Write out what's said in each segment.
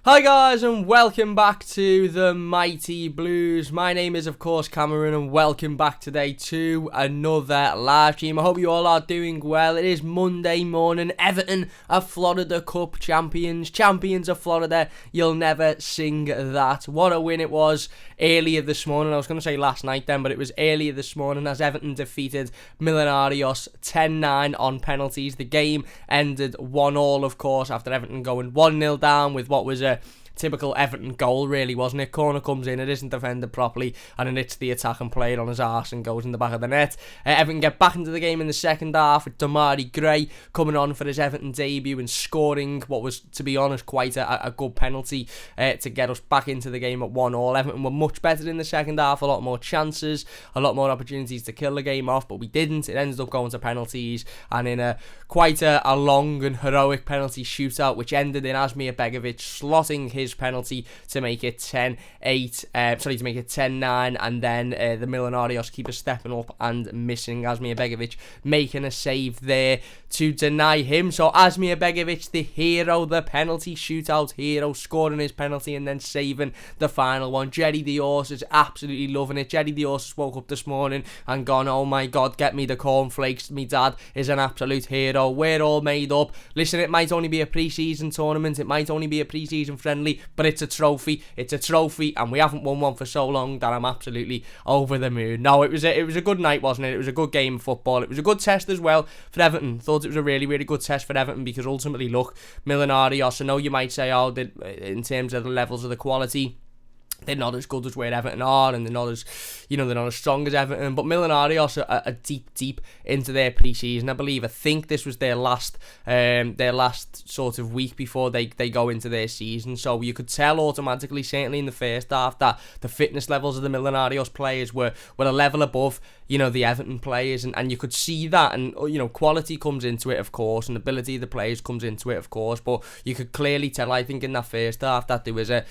Hi guys and welcome back to the Mighty Blues. My name is of course Cameron and welcome back today to another live stream. I hope you all are doing well. It is Monday morning. Everton are Florida Cup champions. Champions of Florida. You'll never sing that. What a win it was earlier this morning. I was going to say last night then, but it was earlier this morning as Everton defeated Millonarios 10-9 on penalties. The game ended 1-1 of course after Everton going 1-0 down with what was a typical Everton goal, really, wasn't it? Corner comes in, it isn't defended properly, and then hits the attacking player on his arse and goes in the back of the net. Everton get back into the game in the second half with Demarai Gray coming on for his Everton debut and scoring what was, to be honest, quite a good penalty to get us back into the game at 1-1. Everton were much better in the second half, a lot more chances, a lot more opportunities to kill the game off, but we didn't. It ended up going to penalties, and in quite a long and heroic penalty shootout, which ended in Asmir Begovic slotting his penalty to make it 10-9, and then the Millonarios keeper stepping up and missing Asmir Begovic, making a save there to deny him. So Asmir Begovic, the hero, the penalty shootout hero, scoring his penalty and then saving the final one. Jerry the Horse is absolutely loving it. Jerry the Horse woke up this morning and gone, oh my god, get me the cornflakes. Me dad is an absolute hero. We're all made up. Listen, it might only be a pre-season tournament, it might only be a pre-season friendly, but it's a trophy. It's a trophy, and we haven't won one for so long that I'm absolutely over the moon. No, it was a good night, wasn't it? It was a good game of football. It was a good test as well for Everton. Thought it was a really, really good test for Everton because ultimately, look, Millonarios, I know you might say, oh, in terms of the levels of the quality, they're not as good as where Everton are, and they're not as strong as Everton. But Millonarios are deep into their pre-season. I think this was their last sort of week before they go into their season. So you could tell automatically, certainly in the first half, that the fitness levels of the Millonarios players were a level above, the Everton players, and you could see that. And quality comes into it, of course, and ability of the players comes into it, of course. But you could clearly tell, I think, in that first half that there was a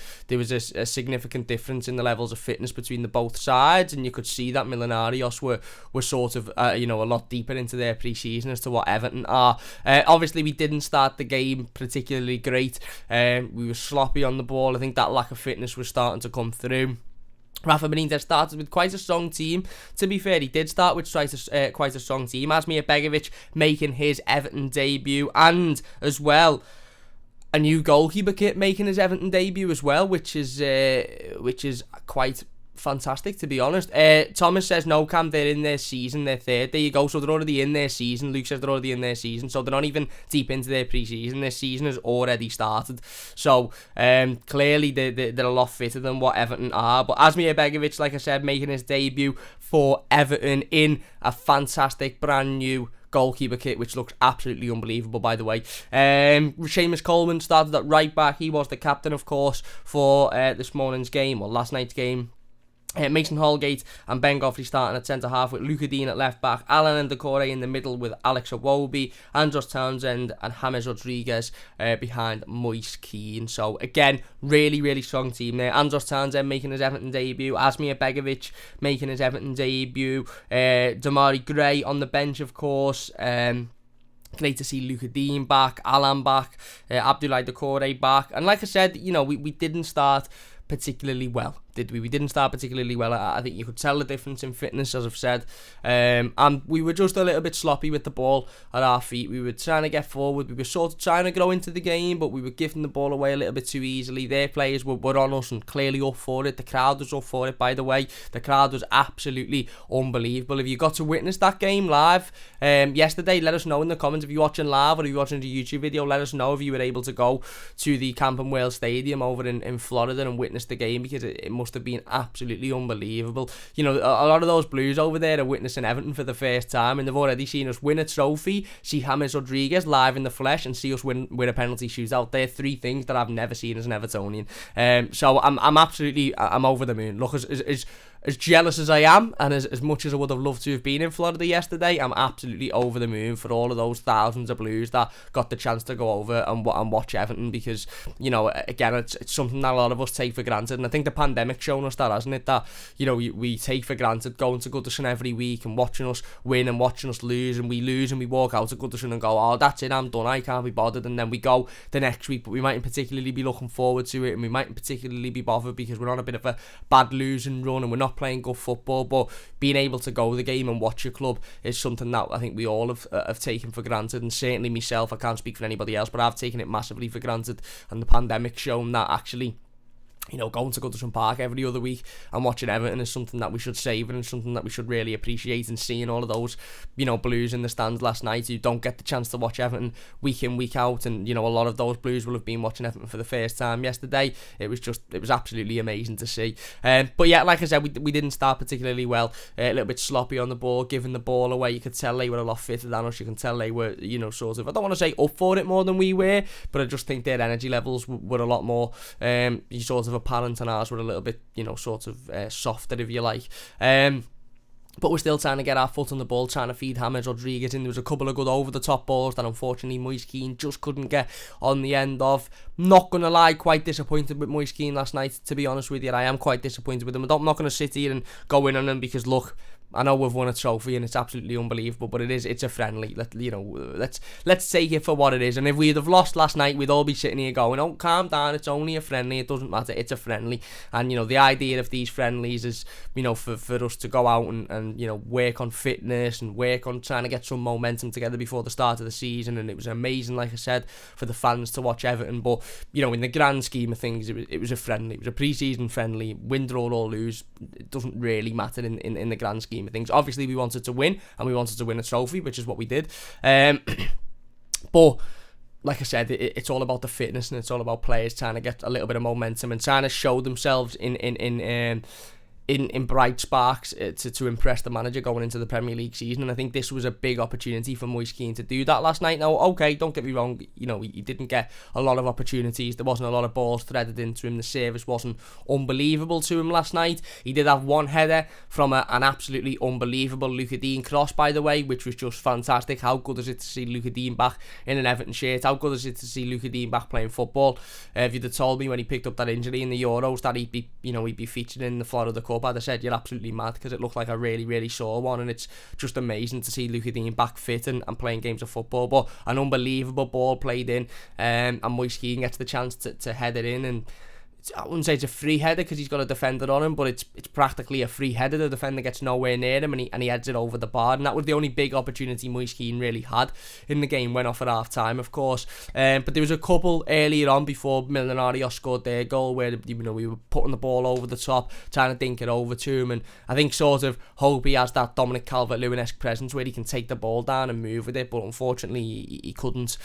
significant difference in the levels of fitness between the both sides, and you could see that Millonarios were sort of a lot deeper into their pre-season as to what Everton are. Obviously we didn't start the game particularly great. We were sloppy on the ball. I think that lack of fitness was starting to come through. Rafa Benitez started with quite a strong team. To be fair, he did start with quite a strong team. Asmir Begovic making his Everton debut, and as well a new goalkeeper kit making his Everton debut as well, which is quite fantastic, to be honest. Thomas says, no, Cam, they're in their season, they're third. There you go, so they're already in their season. Luke says they're already in their season, so they're not even deep into their pre-season. Their season has already started, so clearly they're a lot fitter than what Everton are. But Asmir Begovic, like I said, making his debut for Everton in a fantastic brand new goalkeeper kit, which looks absolutely unbelievable, by the way. Seamus Coleman started at right back. He was the captain, of course, for this morning's game, or last night's game. Mason Holgate and Ben Godfrey starting at centre half with Luca Dean at left back, Alan and Decore in the middle with Alex Iwobi, Andros Townsend and James Rodriguez behind Moise Kean. So again, really, really strong team there. Andros Townsend making his Everton debut, Asmir Begovic making his Everton debut, Demarai Gray on the bench, of course. Great to see Luca Dean back, Alan back, Abdoulaye Decore back, and like I said, we didn't start particularly well, did we? We didn't start particularly well. I think you could tell the difference in fitness, as I've said, and we were just a little bit sloppy with the ball at our feet. We were trying to get forward, we were sort of trying to grow into the game, but we were giving the ball away a little bit too easily. Their players were on us and clearly up for it. The crowd was up for it, by the way. The crowd was absolutely unbelievable. If you got to witness that game live yesterday, let us know in the comments. If you're watching live or if you're watching the YouTube video, let us know if you were able to go to the Camping World Stadium over in Florida and witness the game, because it must have been absolutely unbelievable. A lot of those Blues over there are witnessing Everton for the first time, and they've already seen us win a trophy, see James Rodriguez live in the flesh, and see us win a penalty shootout. They're three things that I've never seen as an Evertonian. So I'm over the moon. Look, as as jealous as I am, and as much as I would have loved to have been in Florida yesterday, I'm absolutely over the moon for all of those thousands of Blues that got the chance to go over and watch Everton, because, you know, again, it's something that a lot of us take for granted, and I think the pandemic's shown us that, hasn't it, that, you know, we take for granted going to Goodison every week and watching us win and watching us lose, and we lose and we walk out of Goodison and go, oh, that's it, I'm done, I can't be bothered, and then we go the next week, but we mightn't particularly be looking forward to it, and we mightn't particularly be bothered because we're on a bit of a bad losing run and we're not playing good football. But being able to go to the game and watch your club is something that I think we all have taken for granted, and certainly myself, I can't speak for anybody else, but I've taken it massively for granted, and the pandemic's shown that actually, you know, going to Goodison Park every other week and watching Everton is something that we should savour and something that we should really appreciate. And seeing all of those, you know, Blues in the stands last night who don't get the chance to watch Everton week in, week out, and, you know, a lot of those Blues will have been watching Everton for the first time yesterday. It was absolutely amazing to see. But yeah, like I said, we didn't start particularly well. A little bit sloppy on the ball, giving the ball away. You could tell they were a lot fitter than us. You can tell they were, you know, sort of, I don't want to say up for it more than we were, but I just think their energy levels were a lot more sort of apparent, and ours were a little bit, you know, sort of softer, if you like. But we're still trying to get our foot on the ball, trying to feed James Rodriguez in. There was a couple of good over-the-top balls that unfortunately Moise Kean just couldn't get on the end of. Not going to lie, quite disappointed with Moise Kean last night, to be honest with you. I am quite disappointed with him. I'm not going to sit here and go in on him because, look, I know we've won a trophy and it's absolutely unbelievable, but it's a friendly. Let's take it for what it is. And if we'd have lost last night, we'd all be sitting here going, oh, calm down, it's only a friendly, it doesn't matter, it's a friendly. And, you know, the idea of these friendlies is, you know, for us to go out and you know, work on fitness and work on trying to get some momentum together before the start of the season. And it was amazing, like I said, for the fans to watch Everton. But, you know, in the grand scheme of things, it was a friendly. It was a pre-season friendly. Win, draw or lose, it doesn't really matter in the grand scheme of things. Obviously we wanted to win, and we wanted to win a trophy, which is what we did, but like I said, it's all about the fitness, and it's all about players trying to get a little bit of momentum and trying to show themselves in bright sparks to impress the manager going into the Premier League season. And I think this was a big opportunity for Moise Kean to do that last night. Now, okay, don't get me wrong, you know, he didn't get a lot of opportunities. There wasn't a lot of balls threaded into him. The service wasn't unbelievable to him last night. He did have one header from an absolutely unbelievable Luca Dean cross, by the way, which was just fantastic. How good is it to see Luca Dean back in an Everton shirt? How good is it to see Luca Dean back playing football? If you'd have told me when he picked up that injury in the Euros that he'd be featured in the Florida Cup, I'd have said you're absolutely mad, because it looked like a really, really sore one. And it's just amazing to see Luca Dean back fit and playing games of football. But an unbelievable ball played in, and Moise Kean gets the chance to head it in, and I wouldn't say it's a free header because he's got a defender on him, but it's practically a free header. The defender gets nowhere near him, and he heads it over the bar. And that was the only big opportunity Moise Kean really had in the game. Went off at half time, of course, but there was a couple earlier on before Millonarios scored their goal where, you know, we were putting the ball over the top, trying to dink it over to him, and I think sort of hope he has that Dominic Calvert-Lewin-esque presence where he can take the ball down and move with it, but unfortunately he couldn't.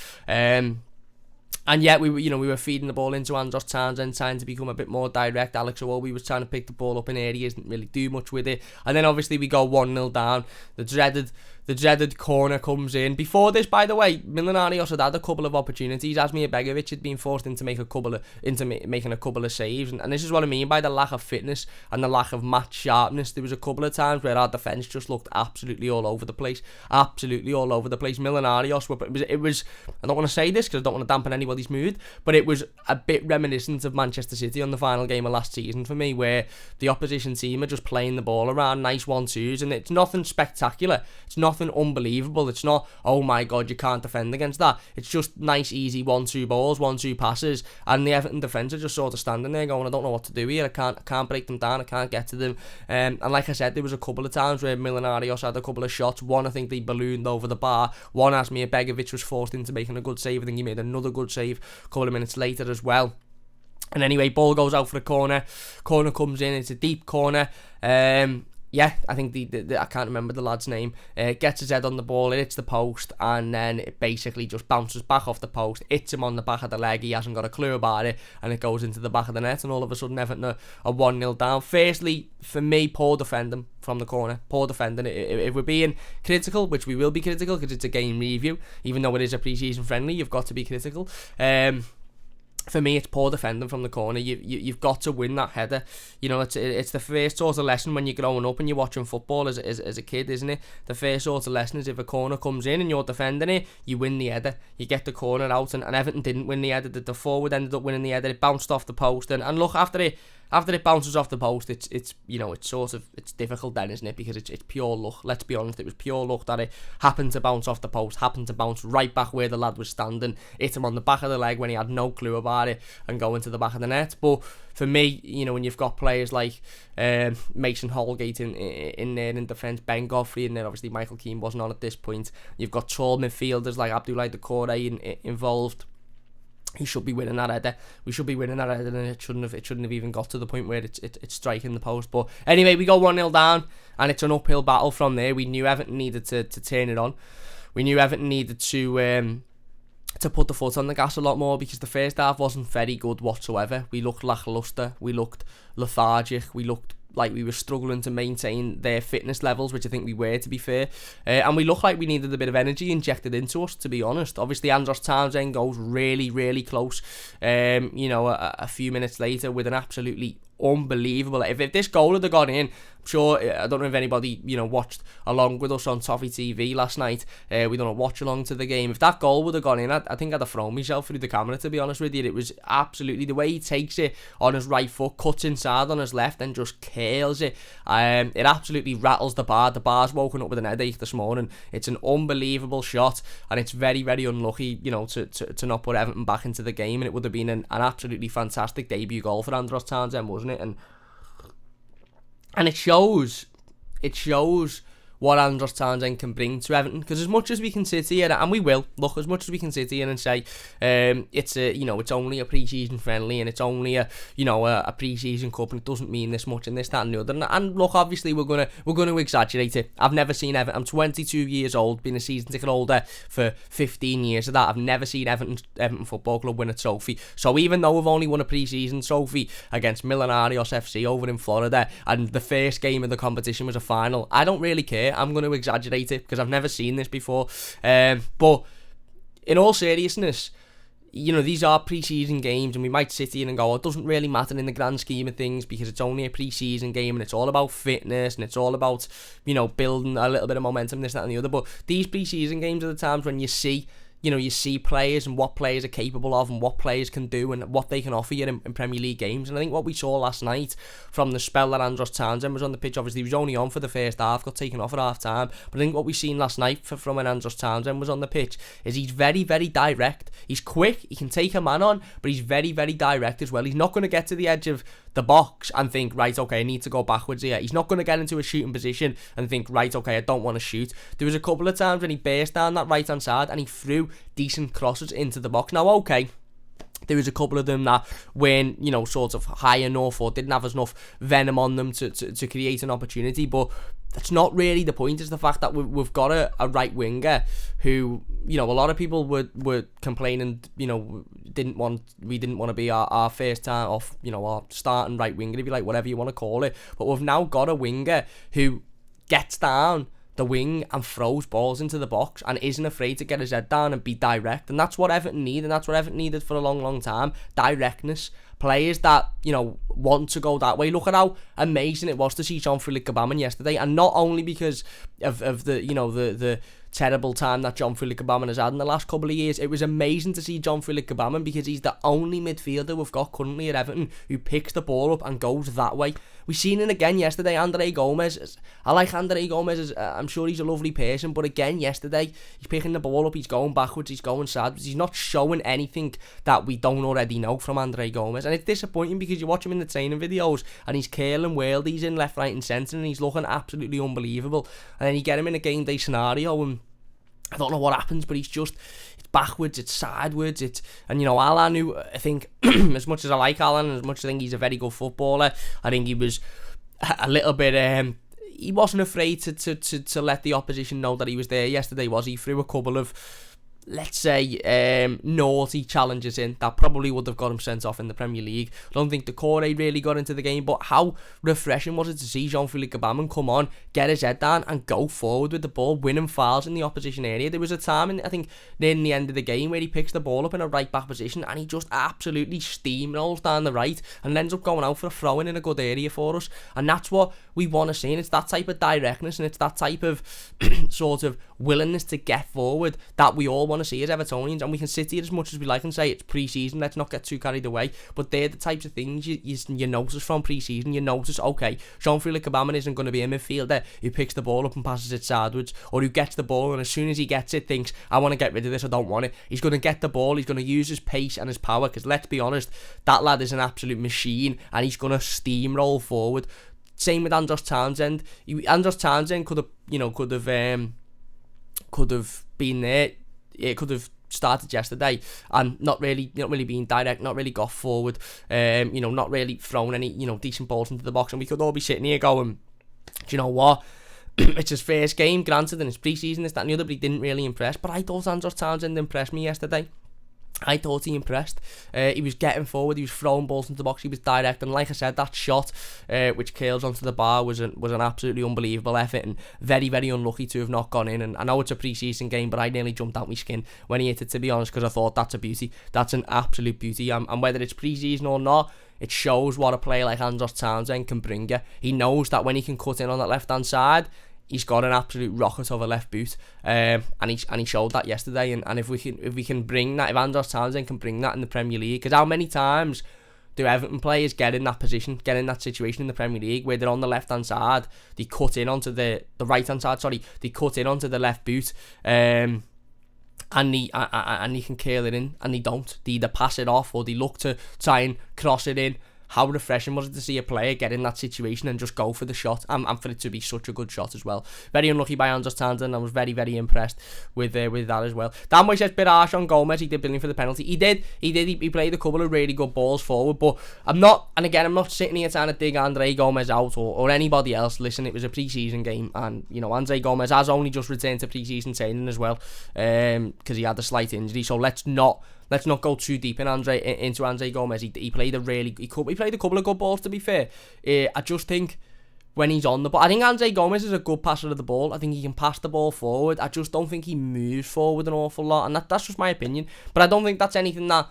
And yet we were feeding the ball into Andros Townsend, trying to become a bit more direct. Alex Iwobi was trying to pick the ball up in areas, didn't really do much with it. And then obviously we go 1-0 down. The dreaded corner comes in. Before this, by the way, Millonarios had a couple of opportunities. Asmir Begovic had been forced into making a couple of saves, and this is what I mean by the lack of fitness and the lack of match sharpness. There was a couple of times where our defence just looked absolutely all over the place. Millonarios it was I don't want to say this because I don't want to dampen anybody's mood, but it was a bit reminiscent of Manchester City on the final game of last season for me, where the opposition team are just playing the ball around, nice 1-2s, and it's nothing spectacular. It's nothing unbelievable. It's not, oh my god, you can't defend against that. It's just nice, easy 1-2 balls, 1-2 passes, and the Everton defence are just sort of standing there going, I don't know what to do here. I can't break them down. I can't get to them. And like I said, there was a couple of times where Millonarios had a couple of shots. One, I think they ballooned over the bar. One, Asmir Begovic was forced into making a good save. I think he made another good save a couple of minutes later as well. And anyway, ball goes out for a corner. Corner comes in. It's a deep corner. Yeah, I think I can't remember the lad's name. Gets his head on the ball, it hits the post, and then it basically just bounces back off the post, hits him on the back of the leg. He hasn't got a clue about it, and it goes into the back of the net, and all of a sudden Everton are 1-0 down. Firstly, for me, poor defending from the corner. Poor defending. If we're being critical, which we will be critical because it's a game review, even though it is a pre-season friendly, you've got to be critical. for me, it's poor defending from the corner. You've got to win that header. You know, it's the first sort of lesson when you're growing up and you're watching football as a kid, isn't it? The first sort of lesson is if a corner comes in and you're defending it, you win the header. You get the corner out, and Everton didn't win the header. The forward ended up winning the header. It bounced off the post, and look, after it bounces off the post, it's you know, it's difficult then, isn't it? Because it's pure luck. Let's be honest, it was pure luck that it happened to bounce off the post, happened to bounce right back where the lad was standing, hit him on the back of the leg when he had no clue about it, and go into the back of the net. But for me, you know, when you've got players like Mason Holgate in there in defence, Ben Godfrey in there, obviously Moise Kean wasn't on at this point. You've got tall midfielders like Abdoulaye Doucouré involved. He should be winning that header. We should be winning that header, and it shouldn't have even got to the point where it's striking the post. But anyway, we go 1-0 down, and it's an uphill battle from there. We knew Everton needed to turn it on. We knew Everton needed to put the foot on the gas a lot more, because the first half wasn't very good whatsoever. We looked lacklustre. We looked lethargic. We looked like we were struggling to maintain their fitness levels, which I think we were, to be fair. And we looked like we needed a bit of energy injected into us, to be honest. Obviously, Andros Townsend goes really, really close, you know, a few minutes later with an absolutely unbelievable... If this goal had gone in, I'm sure, I don't know if anybody, you know, watched along with us on Toffee TV last night. We don't watch along to the game. If that goal would have gone in, I think I'd have thrown myself through the camera, to be honest with you. It was absolutely... The way he takes it on his right foot, cuts inside on his left, and just curls it. It absolutely rattles the bar. The bar's woken up with an headache this morning. It's an unbelievable shot, and it's very, very unlucky, you know, to not put Everton back into the game, and it would have been an absolutely fantastic debut goal for Andros Townsend, wasn't it? And it shows what Andros Townsend can bring to Everton, because as much as we can sit here, and we will look, as much as we can sit here and say it's only a pre-season friendly, and it's only a pre-season cup, and it doesn't mean this much, and this, that, and the other, and look, obviously we're gonna exaggerate it. I've never seen Everton. I'm 22 years old, been a season ticket holder for 15 years of that. I've never seen Everton Football Club win a trophy. So even though we've only won a pre-season trophy against Millonarios FC over in Florida, and the first game of the competition was a final, I don't really care. I'm going to exaggerate it because I've never seen this before. But in all seriousness, you know, these are pre-season games, and we might sit here and go, it doesn't really matter in the grand scheme of things because it's only a pre-season game, and it's all about fitness, and it's all about, you know, building a little bit of momentum, this, that, and the other. But these pre-season games are the times when you see players and what players are capable of, and what players can do, and what they can offer you in Premier League games. And I think what we saw last night from the spell that Andros Townsend was on the pitch, obviously he was only on for the first half, got taken off at half time, but I think what we've seen last night from when Andros Townsend was on the pitch is he's very, very direct. He's quick, he can take a man on, but he's very, very direct as well. He's not going to get to the edge of the box and think, right, okay, I need to go backwards here. He's not going to get into a shooting position and think, right, okay, I don't want to shoot. There was a couple of times when he burst down that right hand side and he threw decent crosses into the box. Now, okay, there was a couple of them that weren't, you know, sort of high enough or didn't have enough venom on them to create an opportunity, but that's not really the point. It's the fact that we've got a right winger who, you know, a lot of people were complaining, you know, we didn't want to be our first time off, you know, our starting right winger, if you like, whatever you want to call it. But we've now got a winger who gets down the wing and throws balls into the box and isn't afraid to get his head down and be direct. And that's what Everton need, and that's what Everton needed for a long, long time. Directness. Players that, you know, want to go that way. Look at how amazing it was to see Jean-Philippe Gbamin yesterday, and not only because of the, you know, the terrible time that Jean-Philippe Gbamin has had in the last couple of years. It was amazing to see Jean-Philippe Gbamin because he's the only midfielder we've got currently at Everton who picks the ball up and goes that way. We've seen it again yesterday. André Gomes, I like André Gomes, I'm sure he's a lovely person, but again yesterday, he's picking the ball up, he's going backwards, he's going sideways, he's not showing anything that we don't already know from André Gomes, and it's disappointing because you watch him in the training videos and he's curling worldies in left, right and centre, and he's looking absolutely unbelievable, and then you get him in a game day scenario and I don't know what happens, but it's backwards, it's sideways, and you know, Alan, who I think, as much as I like Alan, and as much as I think he's a very good footballer, I think he was a little bit, he wasn't afraid to let the opposition know that he was there yesterday, was he? Threw a couple of let's say, naughty challenges in that probably would have got him sent off in the Premier League. I don't think Decore really got into the game, but how refreshing was it to see Jean-Philippe Gbamin come on, get his head down and go forward with the ball, winning fouls in the opposition area. There was a time, I think, near the end of the game where he picks the ball up in a right-back position and he just absolutely steamrolls down the right and ends up going out for a throw-in in a good area for us. And that's what we want to see, and it's that type of directness and it's that type of sort of willingness to get forward that we all want to see as Evertonians. And we can sit here as much as we like and say it's pre-season, let's not get too carried away, but they're the types of things you notice from pre-season. You notice, okay, Jean-Philippe Gbamin isn't going to be a midfielder who picks the ball up and passes it sideways, or who gets the ball and as soon as he gets it thinks, I want to get rid of this, I don't want it. He's going to get the ball, he's going to use his pace and his power, because let's be honest, that lad is an absolute machine and he's going to steamroll forward. Same with Andros Townsend. Andros Townsend could have been there. It could have started yesterday and not really being direct, not really got forward, not really thrown any, decent balls into the box, and we could all be sitting here going, do you know what? It's his first game, granted, and it's pre-season, this, that and the other, but he didn't really impress. But I thought Andros Townsend impressed me yesterday. I thought he impressed. He was getting forward, he was throwing balls into the box, he was direct, and like I said, that shot which curls onto the bar was an absolutely unbelievable effort, and very, very unlucky to have not gone in. And I know it's a pre-season game, but I nearly jumped out my skin when he hit it, to be honest, because I thought that's a beauty. That's an absolute beauty, and whether it's pre-season or not, it shows what a player like Andros Townsend can bring you. He knows that when he can cut in on that left-hand side, he's got an absolute rocket of a left boot, and he showed that yesterday. And if we can bring that, if Andros Townsend can bring that in the Premier League, because how many times do Everton players get in that position, get in that situation in the Premier League where they're on the left hand side, they cut in onto the right hand side, they cut in onto the left boot, and he can curl it in, and they don't. They either pass it off or they look to try and cross it in. How refreshing was it to see a player get in that situation and just go for the shot, and for it to be such a good shot as well. Very unlucky by Andros Townsend. I was very, very impressed with that as well. Dan Moise says bit harsh on Gomez. He did brilliant for the penalty. He did. He played a couple of really good balls forward, but I'm not sitting here trying to dig Andre Gomez out or anybody else. Listen, it was a pre-season game, and Andre Gomez has only just returned to pre-season training as well, because he had a slight injury. So let's not go too deep into Andre Gomez. He played he played a couple of good balls, to be fair. I just think when he's on the ball, I think Andre Gomez is a good passer of the ball. I think he can pass the ball forward. I just don't think he moves forward an awful lot, and that's just my opinion. But I don't think that's anything that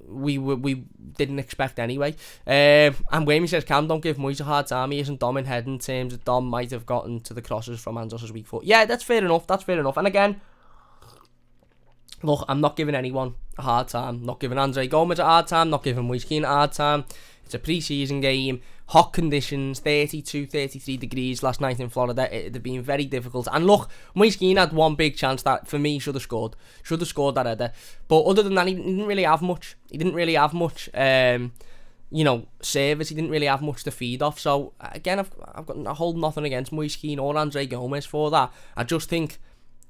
we didn't expect anyway. And Wayne says, Cam, don't give Moise a hard time. He isn't Dom in head in terms of Dom might have gotten to the crosses from Andros' weak foot. Yeah, that's fair enough. And again, look, I'm not giving anyone a hard time. Not giving Andre Gomez a hard time. Not giving Moise Kean a hard time. It's a pre-season game. Hot conditions, 32, 33 degrees last night in Florida. It had been very difficult. And look, Moise Kean had one big chance that, for me, should have scored that header. But other than that, he didn't really have much. Service. He didn't really have much to feed off. So, again, I've got a whole nothing against Moise Kean or Andre Gomez for that. I just think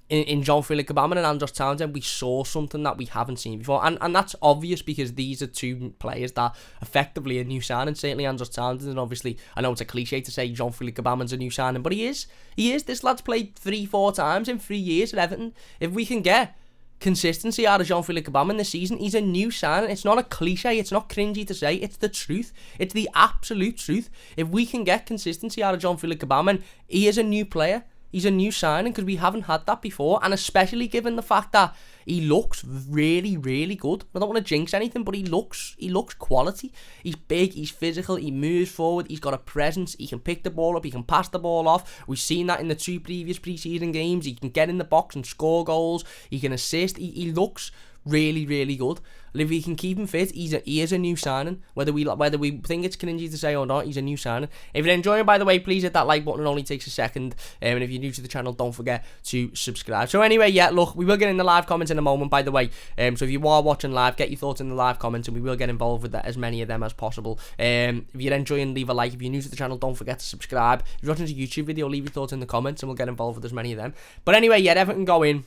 in Jean-Philippe Gbamin and Andros Townsend, we saw something that we haven't seen before, and that's obvious because these are two players that effectively are new signing. Certainly Andros Townsend, and obviously I know it's a cliche to say Jean-Philippe Gbamin's a new signing, but he is. This lad's played 3-4 times in 3 years at Everton. If we can get consistency out of Jean-Philippe Gbamin this season, he's a new signing. It's not a cliche, it's not cringy to say, it's the truth. It's the absolute truth. If we can get consistency out of Jean-Philippe Gbamin, he is a new player. He's a new signing, because we haven't had that before, and especially given the fact that he looks really, really good. I don't want to jinx anything, but he looks quality. He's big, he's physical, he moves forward, he's got a presence, he can pick the ball up, he can pass the ball off. We've seen that in the 2 previous pre-season games. He can get in the box and score goals, he can assist, he looks really, really good. And if we can keep him fit, he is a new signing. Whether we think it's cringy to say or not, he's a new signing. If you're enjoying, by the way, please hit that like button. It only takes a second. And if you're new to the channel, don't forget to subscribe. So anyway, yeah, look, we will get in the live comments in a moment, by the way. So if you are watching live, get your thoughts in the live comments, and we will get involved with that, as many of them as possible. If you're enjoying, leave a like. If you're new to the channel, don't forget to subscribe. If you're watching a YouTube video, leave your thoughts in the comments, and we'll get involved with as many of them. But anyway, yeah, Everton go in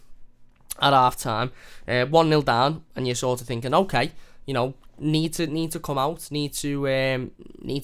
at half time, 1-0 down, and you're sort of thinking, okay, need to come out, need to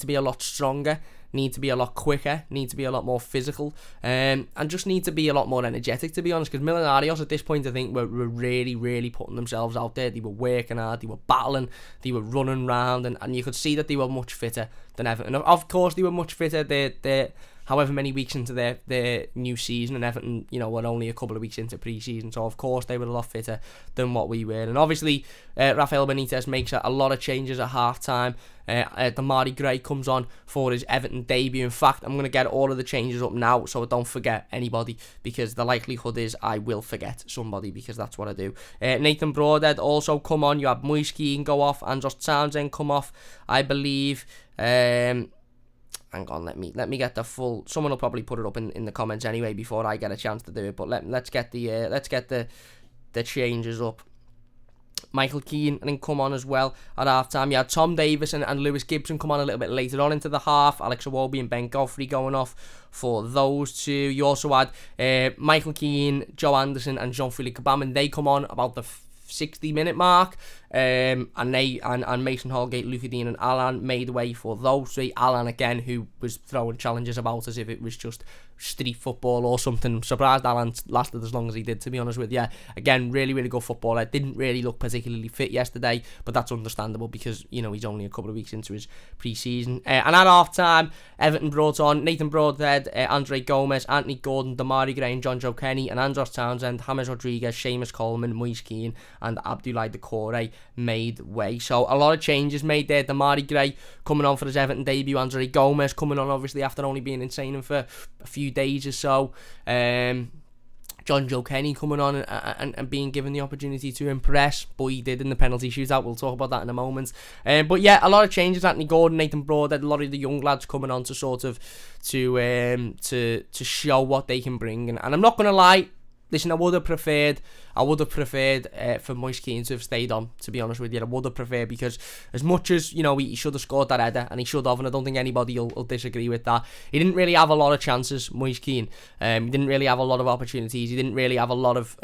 be a lot stronger. need to be a lot quicker, need to be a lot more physical, and just need to be a lot more energetic, to be honest, because Millonarios at this point, I think, were really, really putting themselves out there. They were working hard, they were battling, they were running around, and you could see that they were much fitter than Everton. Of course, they were much fitter. They're however many weeks into their new season, and Everton, were only a couple of weeks into pre-season, so of course they were a lot fitter than what we were. And obviously, Rafael Benitez makes a lot of changes at half-time. Demarai Gray comes on for his Everton debut. In fact, I'm going to get all of the changes up now so I don't forget anybody, because the likelihood is I will forget somebody, because that's what I do. Nathan Broadhead also come on. You have Moise Kean go off, Andros Townsend come off, I believe. Hang on, let me get the full. Someone will probably put it up in the comments anyway before I get a chance to do it. But let's get the changes up. Michael Keane and then come on as well at half time. You had Tom Davis and Lewis Gibson come on a little bit later on into the half. Alex Iwobi and Ben Godfrey going off for those two. You also had Michael Keane, Joe Anderson and Jean-Philippe Kabam, and they come on about the 60-minute mark, and Mason Holgate, Luka Dean and Alan made way for those three. Alan again, who was throwing challenges about as if it was just street football or something. I'm surprised Alan lasted as long as he did, to be honest with you. Again, really, really good footballer. Didn't really look particularly fit yesterday, but that's understandable because, he's only a couple of weeks into his pre-season. And at half-time, Everton brought on Nathan Broadhead, Andre Gomez, Anthony Gordon, Demarai Gray and John Joe Kenny, and Andros Townsend, James Rodriguez, Seamus Coleman, Moise Kean and Abdoulaye Doucouré made way. So a lot of changes made there. Demarai Gray coming on for his Everton debut, Andre Gomez coming on obviously after only being in training for a few days or so. John Joe Kenny coming on and being given the opportunity to impress, but he did in the penalty shootout. We'll talk about that in a moment. But yeah, a lot of changes. Anthony Gordon, Nathan Broadhead, a lot of the young lads coming on to sort of to show what they can bring. And I'm not going to lie, listen, I would have preferred for Moise Kean to have stayed on, to be honest with you. I would have preferred, because as much as, he should have scored that header, and he should have, and I don't think anybody will disagree with that, he didn't really have a lot of chances, Moise Kean. He didn't really have a lot of opportunities. He didn't really have a lot of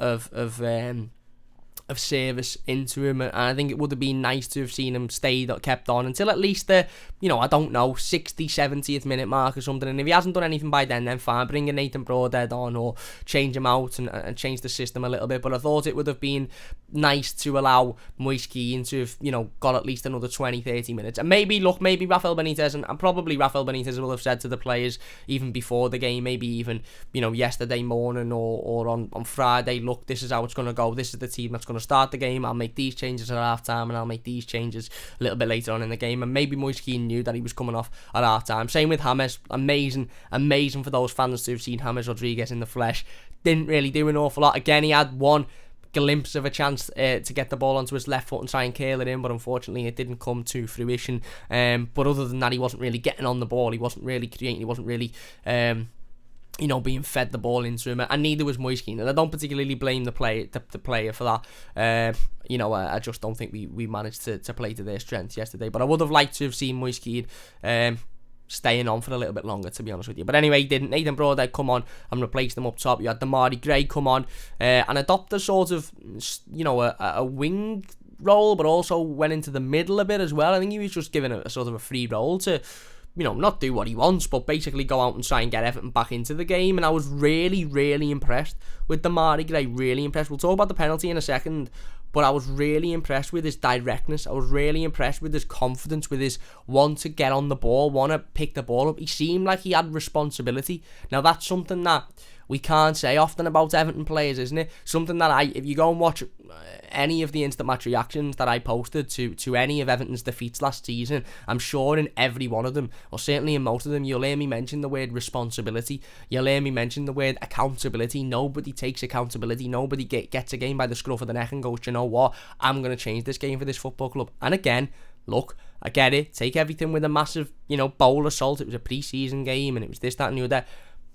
service into him, and I think it would have been nice to have seen him kept on until at least the, I don't know, 60th, 70th minute mark or something. And if he hasn't done anything by then fine, bring a Nathan Broadhead on or change him out and change the system a little bit. But I thought it would have been nice to allow Moise Kean to have, got at least another 20-30 minutes. And maybe Rafael Benitez, and probably Rafael Benitez will have said to the players even before the game, maybe even, yesterday morning or on Friday, look, this is how it's going to go. This is the team that's going to start the game. I'll make these changes at half time, and I'll make these changes a little bit later on in the game. And maybe Moise Kean knew that he was coming off at half time. Same with James. Amazing for those fans to have seen James Rodriguez in the flesh. Didn't really do an awful lot. Again, he had one glimpse of a chance to get the ball onto his left foot and try and curl it in, but unfortunately it didn't come to fruition. But other than that, he wasn't really getting on the ball. He wasn't really creating. He wasn't really being fed the ball into him, and neither was Moise Kean. And I don't particularly blame the player for that. I just don't think we managed to play to their strengths yesterday. But I would have liked to have seen Moise Kean staying on for a little bit longer, to be honest with you. But anyway, he didn't. Nathan Broadhead come on and replace them up top. You had Demarai Gray come on and adopt a sort of, a wing role, but also went into the middle a bit as well. I think he was just given a sort of a free role to, not do what he wants, but basically go out and try and get Everton back into the game. And I was really, really impressed with Demarai Gray. Really impressed. We'll talk about the penalty in a second, but I was really impressed with his directness. I was really impressed with his confidence, with his want to get on the ball, want to pick the ball up. He seemed like he had responsibility. Now, that's something that we can't say often about Everton players, isn't it? Something that if you go and watch any of the instant match reactions that I posted to any of Everton's defeats last season, I'm sure in every one of them, or certainly in most of them, you'll hear me mention the word responsibility. You'll hear me mention the word accountability. Nobody takes accountability. Nobody gets a game by the scruff of the neck and goes, you know what, I'm going to change this game for this football club. And again, look, I get it. Take everything with a massive, bowl of salt. It was a pre-season game and it was this, that and the other.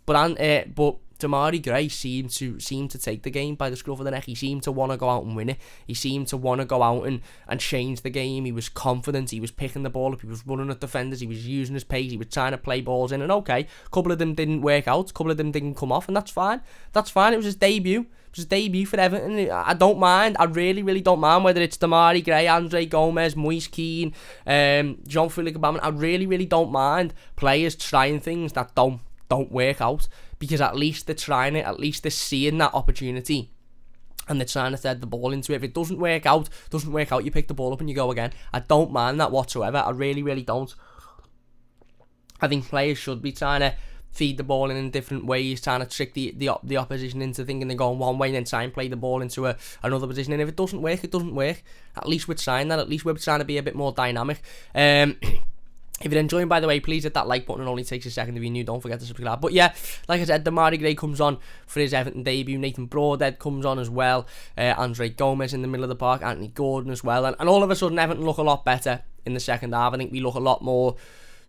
But Demarai Gray seemed to take the game by the scruff of the neck. He seemed to want to go out and win it. He seemed to want to go out and change the game. He was confident. He was picking the ball up. He was running at defenders. He was using his pace. He was trying to play balls in. And okay, a couple of them didn't work out. A couple of them didn't come off, and that's fine. That's fine. It was his debut. It was his debut for Everton. I don't mind. I really, really don't mind whether it's Demarai Gray, Andre Gomez, Moise Kean, Jean-Philippe Gabamon. I really, really don't mind players trying things that don't work out, because at least they're trying it, at least they're seeing that opportunity and they're trying to thread the ball into it. If it doesn't work out, you pick the ball up and you go again. I don't mind that whatsoever. I really, really don't. I think players should be trying to feed the ball in different ways, trying to trick the opposition into thinking they're going one way and then try and play the ball into another position. And if it doesn't work, it doesn't work. At least we're trying that. At least we're trying to be a bit more dynamic. If you're enjoying, by the way, please hit that like button. It only takes a second. If you're new, don't forget to subscribe. But yeah, like I said, Demarai Gray comes on for his Everton debut. Nathan Broadhead comes on as well. Andre Gomez in the middle of the park. Anthony Gordon as well. And all of a sudden, Everton look a lot better in the second half. I think we look a lot more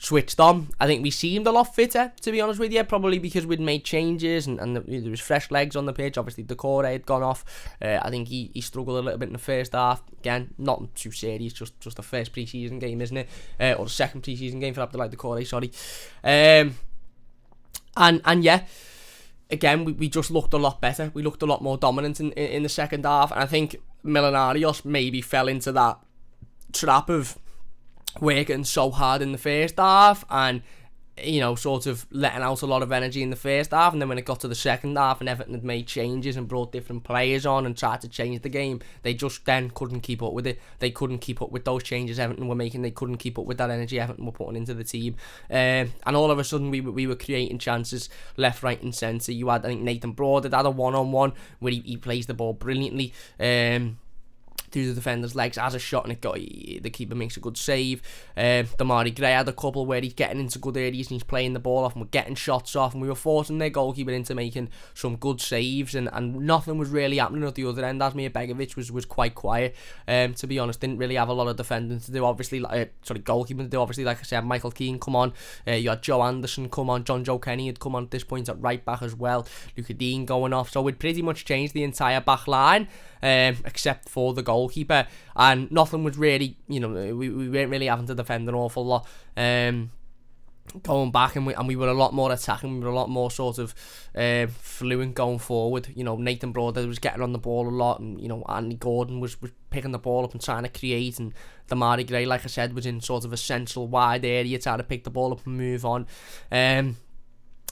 switched on. I think we seemed a lot fitter, to be honest with you, probably because we'd made changes and there was fresh legs on the pitch. Obviously Demarai had gone off. I think he struggled a little bit in the first half. Again, not too serious, just the first pre-season game, isn't it? Or the second pre-season game for Demarai, sorry. And yeah, again, we just looked a lot better. We looked a lot more dominant in the second half, and I think Millonarios maybe fell into that trap of working so hard in the first half and, you know, sort of letting out a lot of energy in the first half, and then when it got to the second half and Everton had made changes and brought different players on and tried to change the game, they just then couldn't keep up with it. They couldn't keep up with those changes Everton were making. They couldn't keep up with that energy Everton were putting into the team, and all of a sudden we were creating chances left, right and centre. You had, I think, Nathan Broadhead had a one-on-one where he plays the ball brilliantly through the defender's legs, has a shot, and the keeper makes a good save. Demarai Gray had a couple where he's getting into good areas and he's playing the ball off and we're getting shots off, and we were forcing their goalkeeper into making some good saves, and nothing was really happening at the other end. Asmir Begovic was quite quiet, to be honest. Didn't really have a lot of defending to do, obviously, goalkeeping to do. Obviously, like I said, Michael Keane come on, you had Joe Anderson come on, John Joe Kenny had come on at this point at right back as well, Luca Dean going off, so we'd pretty much changed the entire back line, except for the goalkeeper, and nothing was really, you know, we weren't really having to defend an awful lot going back, and we were a lot more attacking. We were a lot more sort of fluent going forward. You know, Nathan Broadhead was getting on the ball a lot, and, you know, Anthony Gordon was picking the ball up and trying to create, and Demarai Gray, like I said, was in sort of a central wide area trying to pick the ball up and move on.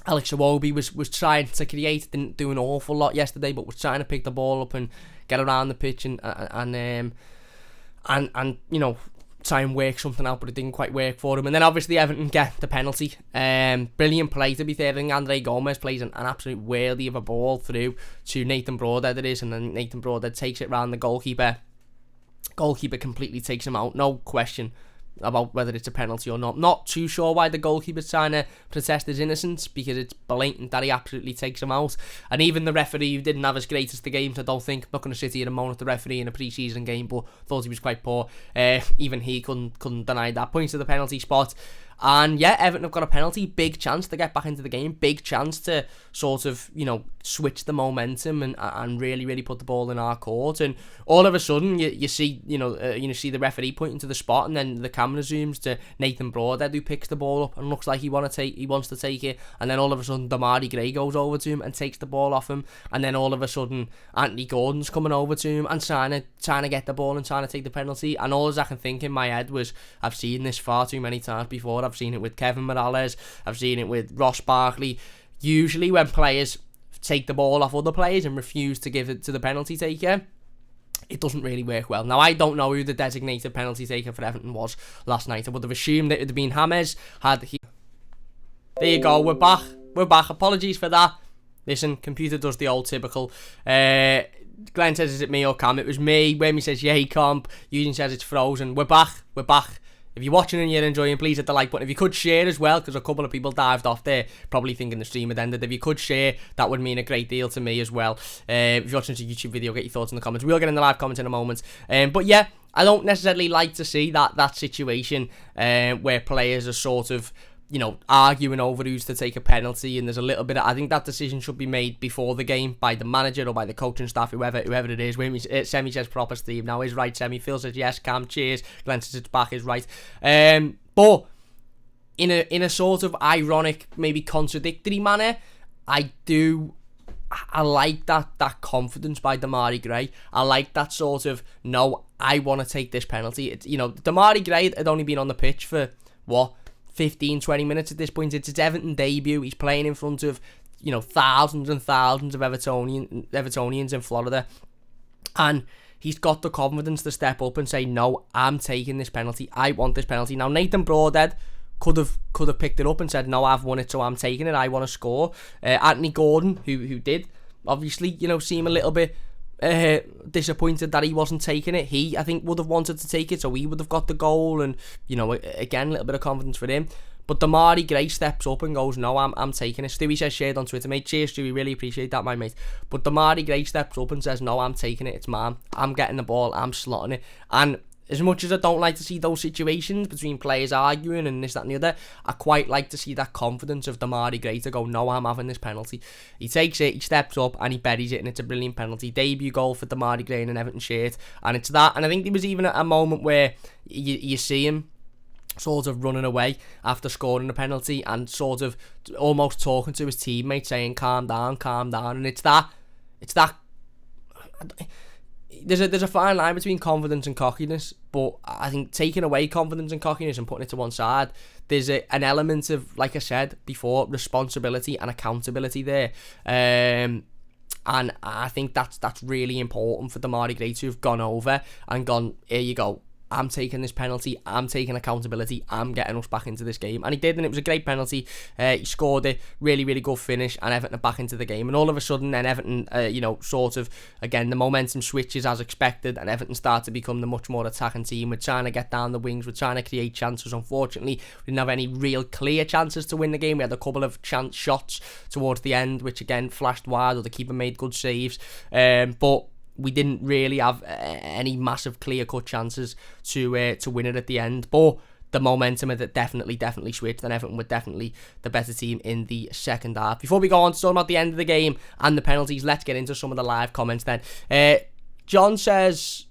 Alex Iwobi was trying to create, didn't do an awful lot yesterday, but was trying to pick the ball up and get around the pitch and you know, try and work something out, but it didn't quite work for him. And then obviously Everton get the penalty. Brilliant play, to be fair. I think Andre Gomez plays an absolute worldie of a ball through to Nathan Broadhead, it is, and then Nathan Broadhead takes it round the goalkeeper. Goalkeeper completely takes him out, no question about whether it's a penalty or not. Not too sure why the goalkeeper's trying to protest his innocence, because it's blatant that he absolutely takes him out. And even the referee, who didn't have his greatest of games, I don't think, I'm not going to sit here and moan at the referee in a pre-season game, but thought he was quite poor. Even he couldn't deny that. Points to the penalty spot. And yeah, Everton have got a penalty. Big chance to get back into the game. Big chance to sort of, you know, switch the momentum and really, really put the ball in our court. And all of a sudden, you see, you see the referee pointing to the spot, and then the camera zooms to Nathan Broadhead, who picks the ball up and looks like he wants to take it. And then all of a sudden, Demarai Gray goes over to him and takes the ball off him. And then all of a sudden, Anthony Gordon's coming over to him and trying to get the ball and trying to take the penalty. And all I can think in my head was, I've seen this far too many times before. I've seen it with Kevin Morales. I've seen it with Ross Barkley. Usually when players take the ball off other players and refuse to give it to the penalty taker, it doesn't really work well. Now, I don't know who the designated penalty taker for Everton was last night. I would have assumed that it would have been James. There you go, we're back. Apologies for that. Listen, computer does the old typical. Glenn says, is it me or Cam? It was me. Wemmy says, yay, comp. Eugene says it's frozen. We're back. If you're watching and you're enjoying, please hit the like button. If you could share as well, because a couple of people dived off there, probably thinking the stream had ended. If you could share, that would mean a great deal to me as well. If you're watching this YouTube video, get your thoughts in the comments. We'll get in the live comments in a moment. But yeah, I don't necessarily like to see that situation where players are sort of arguing over who's to take a penalty, and there's a little bit of, I think that decision should be made before the game by the manager or by the coaching staff, whoever it is. Semi says proper Steve now is right. Semi Phil says yes. Cam cheers. Glenn says it's back is right. But in a sort of ironic, maybe contradictory manner, I like that confidence by Demarai Gray. I like that sort of, no, I want to take this penalty. It's, Demarai Gray had only been on the pitch for, 15-20 minutes at this point. It's his Everton debut. He's playing in front of, thousands and thousands of Evertonians in Florida. And he's got the confidence to step up and say, no, I'm taking this penalty. I want this penalty. Now, Nathan Broadhead could have picked it up and said, no, I've won it, so I'm taking it. I want to score. Anthony Gordon, who did, obviously, seem a little bit disappointed that he wasn't taking it. He, I think, would have wanted to take it, so he would have got the goal, and again, a little bit of confidence for him. But Demarai Gray steps up and goes, no, I'm taking it. Stewie says shared on Twitter, mate. Cheers, Stewie, really appreciate that, my mate. But Demarai Gray steps up and says, no, I'm taking it, it's mine. I'm getting the ball, I'm slotting it. And as much as I don't like to see those situations between players arguing and this, that and the other, I quite like to see that confidence of Demarai Gray to go, no, I'm having this penalty. He takes it, he steps up and he buries it, and it's a brilliant penalty. Debut goal for Demarai Gray in an Everton shirt, and it's that. And I think there was even a moment where you see him sort of running away after scoring a penalty and sort of almost talking to his teammates saying, calm down, and it's that there's a fine line between confidence and cockiness, but I think taking away confidence and cockiness and putting it to one side, there's an element of, like I said before, responsibility and accountability there. And I think that's really important for Demarai Gray to have gone over and gone, here you go, I'm taking this penalty, I'm taking accountability, I'm getting us back into this game. And he did, and it was a great penalty. He scored it, really, really good finish, and Everton are back into the game. And all of a sudden, then Everton, sort of, again, the momentum switches as expected, and Everton start to become the much more attacking team. We're trying to get down the wings, we're trying to create chances. Unfortunately, we didn't have any real clear chances to win the game. We had a couple of chance shots towards the end, which again flashed wide, or the keeper made good saves. But we didn't really have any massive clear-cut chances to win it at the end. But the momentum had definitely switched, and Everton were definitely the better team in the second half. Before we go on to talk about the end of the game and the penalties, let's get into some of the live comments then. John says...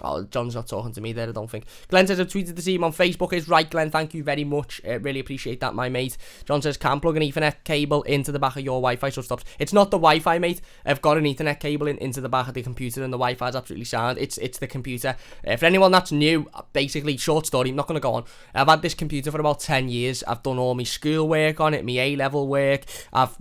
Oh, John's not talking to me there, I don't think. Glenn says, I've tweeted the team on Facebook. Is right, Glenn. Thank you very much. Really appreciate that, my mate. John says, can't plug an Ethernet cable into the back of your Wi-Fi, so stops. It's not the Wi-Fi, mate. I've got an Ethernet cable into the back of the computer, and the Wi-Fi is absolutely sound. It's the computer. For anyone that's new, basically, short story, I'm not going to go on. I've had this computer for about 10 years. I've done all my school work on it, my A-level work. I've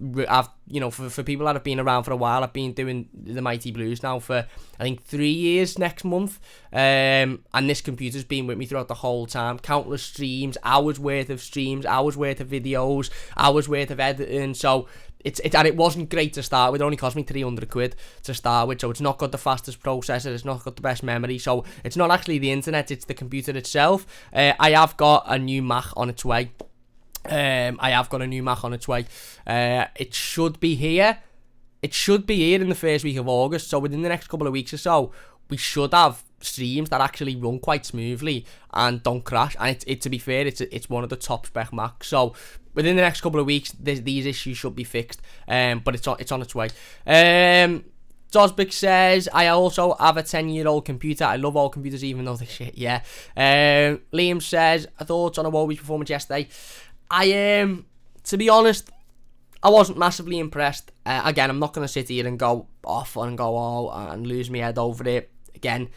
for people that have been around for a while, I've been doing TheMightyBlues now for, I think, 3 years next month. And this computer's been with me throughout the whole time. Countless streams, hours worth of videos, hours worth of editing. So and it wasn't great to start with. It only cost me £300 to start with. So it's not got the fastest processor. It's not got the best memory. So it's not actually the internet. It's the computer itself. I have got a new Mac on its way. It should be here. It should be here in the first week of August. So within the next couple of weeks or so, we should have streams that actually run quite smoothly and don't crash. And to be fair, it's one of the top spec Macs. So within the next couple of weeks, these issues should be fixed. But it's on its way. Dosbick says, I also have a 10-year-old computer. I love old computers, even though they're shit. Yeah. Liam says, thoughts on a Wolves performance yesterday. To be honest, I wasn't massively impressed. Again, I'm not going to sit here and go off and go and lose my head over it. Again,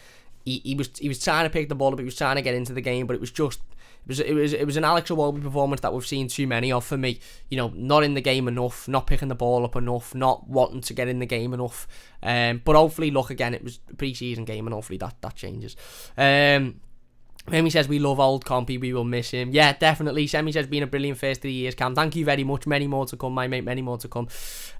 he was trying to pick the ball up, he was trying to get into the game, but it was an Alex Iwobi performance that we've seen too many of for me. Not in the game enough, not picking the ball up enough, not wanting to get in the game enough. But hopefully, look, again, it was a pre-season game, and hopefully that changes. Semi says, we love old Compy, we will miss him. Yeah, definitely. Semi says, been a brilliant first 3 years, Cam. Thank you very much. Many more to come, my mate. Many more to come.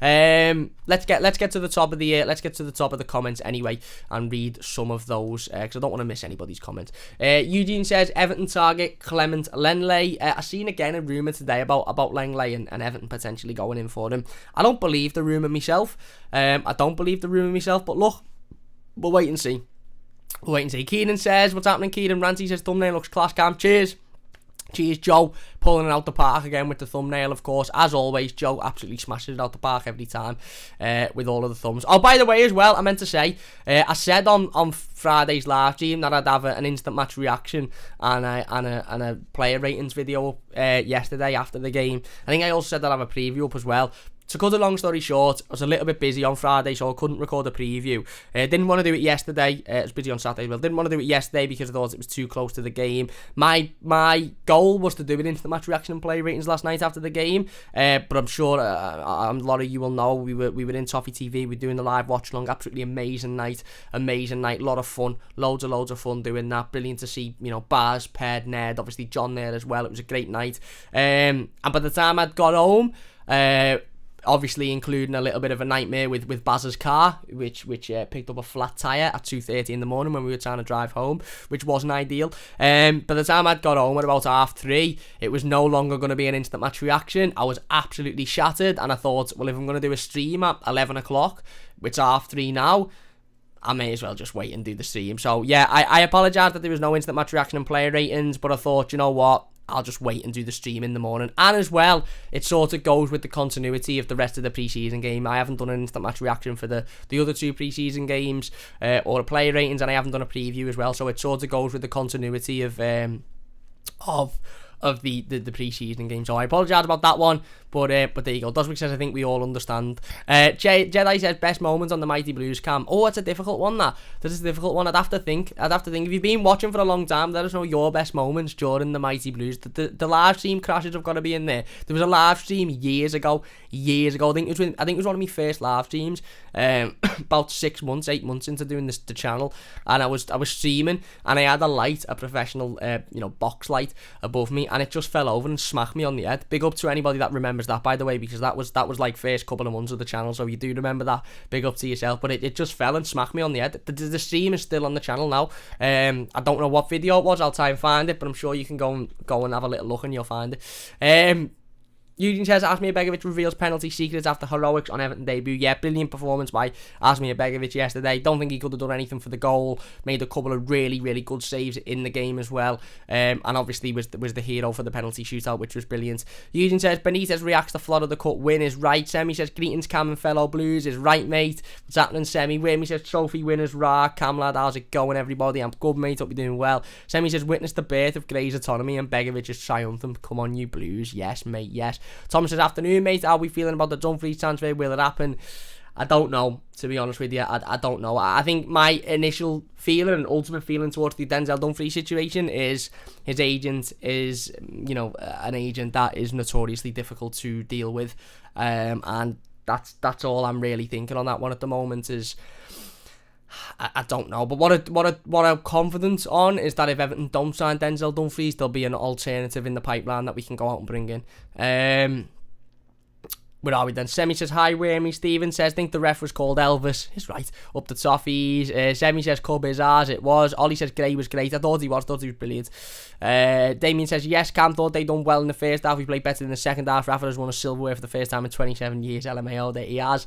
Let's get to the top of the comments anyway, and read some of those, because I don't want to miss anybody's comments. Eugene says, Everton target Clement Lenley. I seen again a rumour today about Lenley and Everton potentially going in for him. I don't believe the rumour myself. But look, we'll wait and see. Keenan says, what's happening, Keenan? Ranty says, thumbnail looks class, Cam. Cheers. Cheers, Joe, pulling it out the park again with the thumbnail, of course. As always, Joe absolutely smashes it out the park every time with all of the thumbs. Oh, by the way, as well, I meant to say, I said on Friday's live stream that I'd have an instant match reaction and a player ratings video yesterday after the game. I think I also said that I'd have a preview up as well. To cut a long story short, I was a little bit busy on Friday, so I couldn't record a preview. Didn't want to do it yesterday. I was busy on Saturday as well. Didn't want to do it yesterday because I thought it was too close to the game. My goal was to do an instant match reaction and play ratings last night after the game. But I'm sure a lot of you will know we were in Toffee TV. We were doing the live watch along. Absolutely amazing night. Amazing night. Lot of fun. Loads of fun doing that. Brilliant to see, Baz, Ped, Ned, obviously John there as well. It was a great night. And by the time I'd got home, obviously including a little bit of a nightmare with Baz's car, which picked up a flat tyre at 2:30 in the morning when we were trying to drive home, which wasn't ideal. By the time I'd got home at about 3:30, it was no longer going to be an instant match reaction. I was absolutely shattered, and I thought, well, if I'm going to do a stream at 11 o'clock, which is 3:30 now, I may as well just wait and do the stream. So yeah, I apologise that there was no instant match reaction and player ratings, but I thought, you know what, I'll just wait and do the stream in the morning. And as well, it sort of goes with the continuity of the rest of the pre-season game. I haven't done an instant match reaction for the other two pre-season games or the player ratings, and I haven't done a preview as well. So it sort of goes with the continuity of the pre-season game. So I apologise about that one, but there you go. Doswick says, I think we all understand. Jedi says, best moments on the Mighty Blues cam. Oh, it's a difficult one, that is a difficult one. I'd have to think if you've been watching for a long time, let us know your best moments during the Mighty Blues. The live stream crashes have got to be in there. There was a live stream years ago. I think it was one of my first live streams, about 8 months into doing the channel, and I was streaming, and I had a professional box light above me, and it just fell over and smacked me on the head. Big up to anybody that remembers that, by the way, because that was like first couple of months of the channel, so you do remember that. Big up to yourself. But it just fell and smacked me on the head. The stream is still on the channel now. I don't know what video it was. I'll try and find it, but I'm sure you can go and have a little look and you'll find it. Eugene says, Asmir Begovic reveals penalty secrets after heroics on Everton debut. Yeah, brilliant performance by Asmir Begovic yesterday. Don't think he could have done anything for the goal. Made a couple of really, really good saves in the game as well. And obviously was the hero for the penalty shootout, which was brilliant. Eugene says, Benitez reacts to Florida the Cup win is right. Semi says, greetings Cam and fellow Blues is right, mate. What's happening, Semi? Whammy says, trophy winners raw. Cam lad, how's it going, everybody? I'm good, mate. Hope you're doing well. Semi says, witness the birth of Gray's autonomy and Begovic's triumphant. Come on, you Blues. Yes, mate, yes. Thomas says, afternoon, mate. How are we feeling about the Dumfries transfer? Will it happen? I don't know, to be honest with you. I don't know. I think my initial feeling and ultimate feeling towards the Denzel Dumfries situation is his agent is, an agent that is notoriously difficult to deal with. And that's all I'm really thinking on that one at the moment is... I don't know, but what I'm confident on is that if Everton don't sign Denzel Dumfries, there'll be an alternative in the pipeline that we can go out and bring in. Where are we then? Semi says, hi, Wormy. Stephen says, think the ref was called Elvis. He's right. Up the toffees. Semi says, Cub is ours. It was. Ollie says, Gray was great. I thought he was brilliant. Damien says, yes, Cam thought they done well in the first half. We played better in the second half. Rafa has won a silverware for the first time in 27 years. LMAO that he has.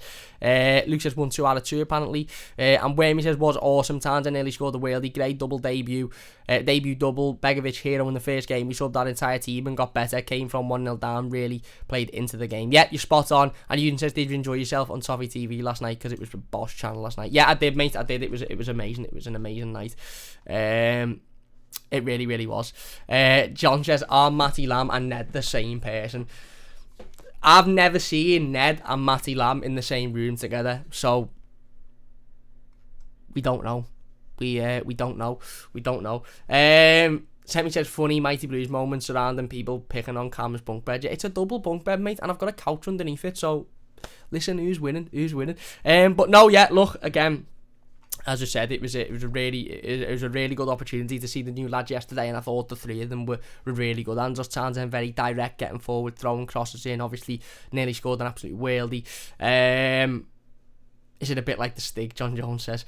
Luke says, 1 2 out of 2 apparently. And Wormy says, was awesome. Townsend nearly scored the worldie. Gray double debut. Debut double. Begovic hero in the first game. We subbed that entire team and got better. Came from 1-0 down. Really played into the game. Yeah, you're spot on. And you says, did you enjoy yourself on Toffee TV last night? Because it was the Bosch channel last night. Yeah, I did, mate. I did. It was amazing. It was an amazing night. It really, really was. John says, are Matty Lamb and Ned the same person? I've never seen Ned and Matty Lamb in the same room together, so we don't know. We don't know. Semi says, funny Mighty Blues moments surrounding people picking on Cam's bunk bed. Yeah, it's a double bunk bed, mate, and I've got a couch underneath it, so listen, who's winning? But no, yeah, look, again, as I said, it was a really good opportunity to see the new lads yesterday, and I thought the three of them were really good. Andros Townsend very direct, getting forward, throwing crosses in, obviously nearly scored an absolute worldie. Is it a bit like the Stig? John Jones says.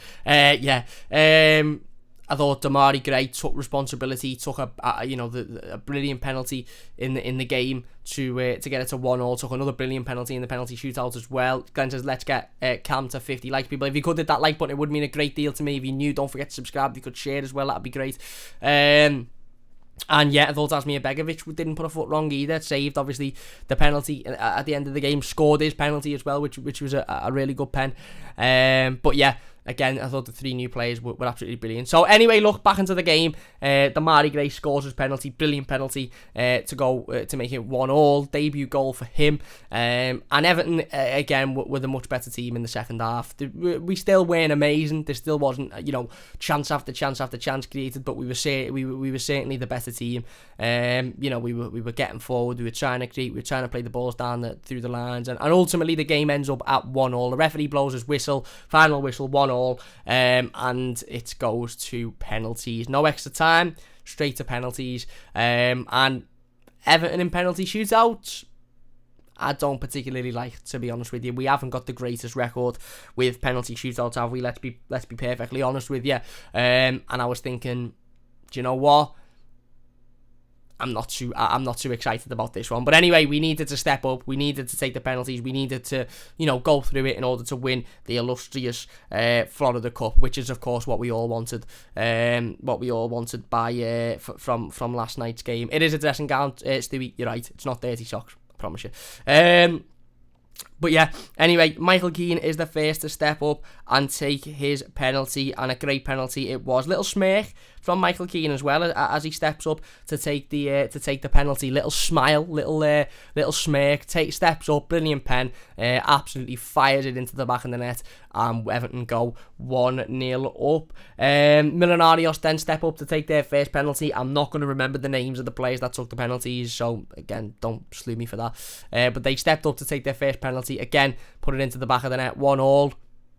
I thought Demarai Gray took responsibility, took a brilliant penalty in the game to get it to 1-1. Took another brilliant penalty in the penalty shootout as well. Glenn says, let's get Cam to 50 likes, people. If you could hit that like button, it would mean a great deal to me. If you're new, don't forget to subscribe. If you could share as well, that'd be great. And yeah, I thought Asmir Begovic didn't put a foot wrong either. Saved, obviously, the penalty at the end of the game. Scored his penalty as well, which was a really good pen. But yeah, again, I thought the 3 new players were absolutely brilliant. So anyway, look, back into the game. Demarai Gray scores his penalty. Brilliant penalty to make it 1-1. Debut goal for him. And Everton, again, were the much better team in the second half. We still weren't amazing. There still wasn't, chance after chance after chance created, but we were certainly the better team. We were getting forward. We were trying to create. We were trying to play the balls down through the lines. And ultimately, the game ends up at 1-1. The referee blows his whistle. Final whistle, 1-1. And it goes to penalties. No extra time, straight to penalties. And Everton in penalty shootouts, I don't particularly like, to be honest with you. We haven't got the greatest record with penalty shootouts, have we? Let's be perfectly honest with you. And I was thinking, do you know what? I'm not too excited about this one. But anyway, we needed to step up. We needed to take the penalties. We needed to, go through it in order to win the illustrious Florida Cup, which is, of course, what we all wanted. From last night's game. It is a dressing gown, Stewie. You're right. It's not dirty socks. I promise you. But yeah, anyway, Moise Kean is the first to step up and take his penalty, and a great penalty it was. Little smirk from Moise Kean as well as he steps up to take the penalty. Little smile, little smirk. Steps up, brilliant pen, absolutely fires it into the back of the net, and Everton go 1-0 up. Millonarios then step up to take their first penalty. I'm not going to remember the names of the players that took the penalties, so again, don't slew me for that. But they stepped up to take their first penalty. Again, put it into the back of the net, 1-1.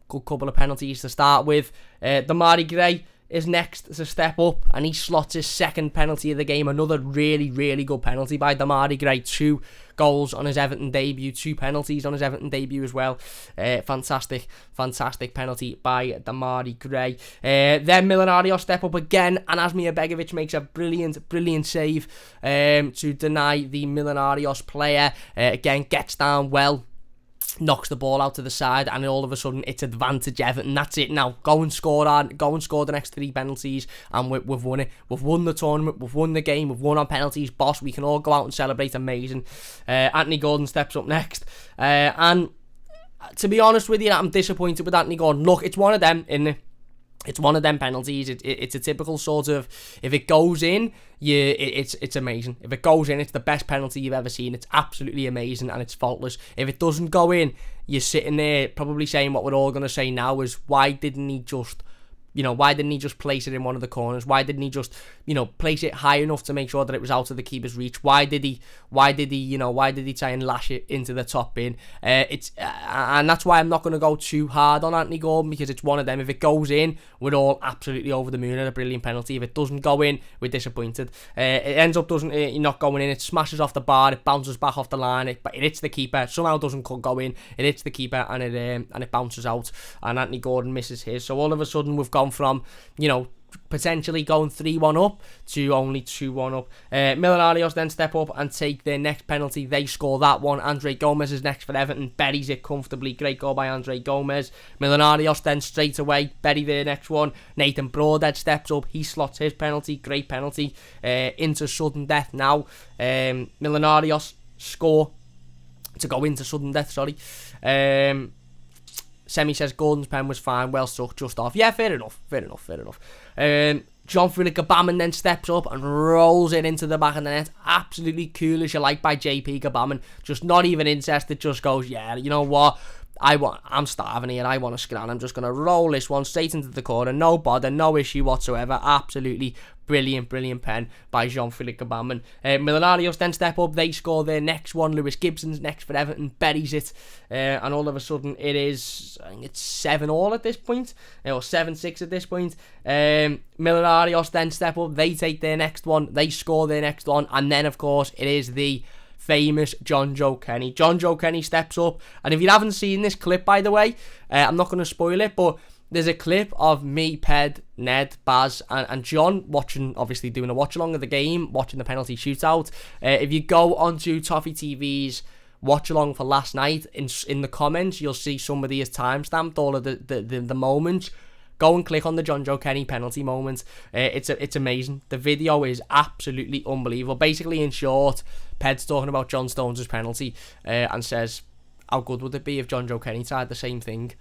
Good couple of penalties to start with. Demarai Gray is next to step up, and he slots his second penalty of the game. Another really, really good penalty by Demarai Gray. 2 goals on his Everton debut, 2 penalties on his Everton debut as well. Fantastic penalty by Demarai Gray. Then Millonarios step up again, and Asmir Begovic makes a brilliant save to deny the Millonarios player. Again, gets down well, knocks the ball out to the side, and all of a sudden it's advantage Everton. That's it now. Go and score the next 3 penalties, and we've won it. We've won the tournament. We've won the game. We've won on penalties. Boss, we can all go out and celebrate. Amazing. Anthony Gordon steps up next, and to be honest with you, I'm disappointed with Anthony Gordon. Look, it's one of them, isn't it? It's one of them penalties. It's a typical sort of, if it goes in, it's amazing. If it goes in, it's the best penalty you've ever seen. It's absolutely amazing, and it's faultless. If it doesn't go in, you're sitting there probably saying what we're all going to say now is, why didn't he just place it in one of the corners? Why didn't he just, place it high enough to make sure that it was out of the keeper's reach? Why did he try and lash it into the top bin? And that's why I'm not going to go too hard on Anthony Gordon, because it's one of them. If it goes in, we're all absolutely over the moon at a brilliant penalty. If it doesn't go in, we're disappointed. It ends up not going in. It smashes off the bar. It bounces back off the line. It hits the keeper. Somehow doesn't go in. It hits the keeper, and it bounces out. And Anthony Gordon misses his. So all of a sudden we've gone from, potentially going 3-1 up to only 2-1 up. Millonarios then step up and take their next penalty. They score that one. Andre Gomez is next for Everton. Buries it comfortably. Great goal by Andre Gomez. Millonarios then straight away bury their next one. Nathan Broadhead steps up. He slots his penalty. Great penalty. Into sudden death now. Millonarios score to go into sudden death, sorry. Semi says Gordon's pen was fine, well struck, just off. Yeah, fair enough. Jean-Philippe Gbamin then steps up and rolls it into the back of the net. Absolutely cool as you like by JP Gbamin. Just not even interested, just goes, yeah, you know what? I'm starving here. I want a scran. I'm just going to roll this one straight into the corner. No bother, no issue whatsoever. Absolutely brilliant pen by Jean-Philippe Gbamin. Millonarios then step up. They score their next one. Lewis Gibson's next for Everton. Buries it. And all of a sudden it is, I think it's 7-all at this point. Or 7-6 at this point. Millonarios then step up. They take their next one. They score their next one. And then, of course, it is the famous John Joe Kenny. John Joe Kenny steps up, and if you haven't seen this clip, by the way, I'm not going to spoil it, but there's a clip of me, Ped, Ned, Baz, and John watching, obviously doing a watch along of the game, watching the penalty shootout. If you go onto Toffee TV's watch along for last night, in the comments, you'll see somebody has timestamped all of the moments. Go and click on the John Joe Kenny penalty moment. It's amazing. The video is absolutely unbelievable. Basically, in short, Ped's talking about John Stones' penalty and says, how good would it be if John Joe Kenny tried the same thing?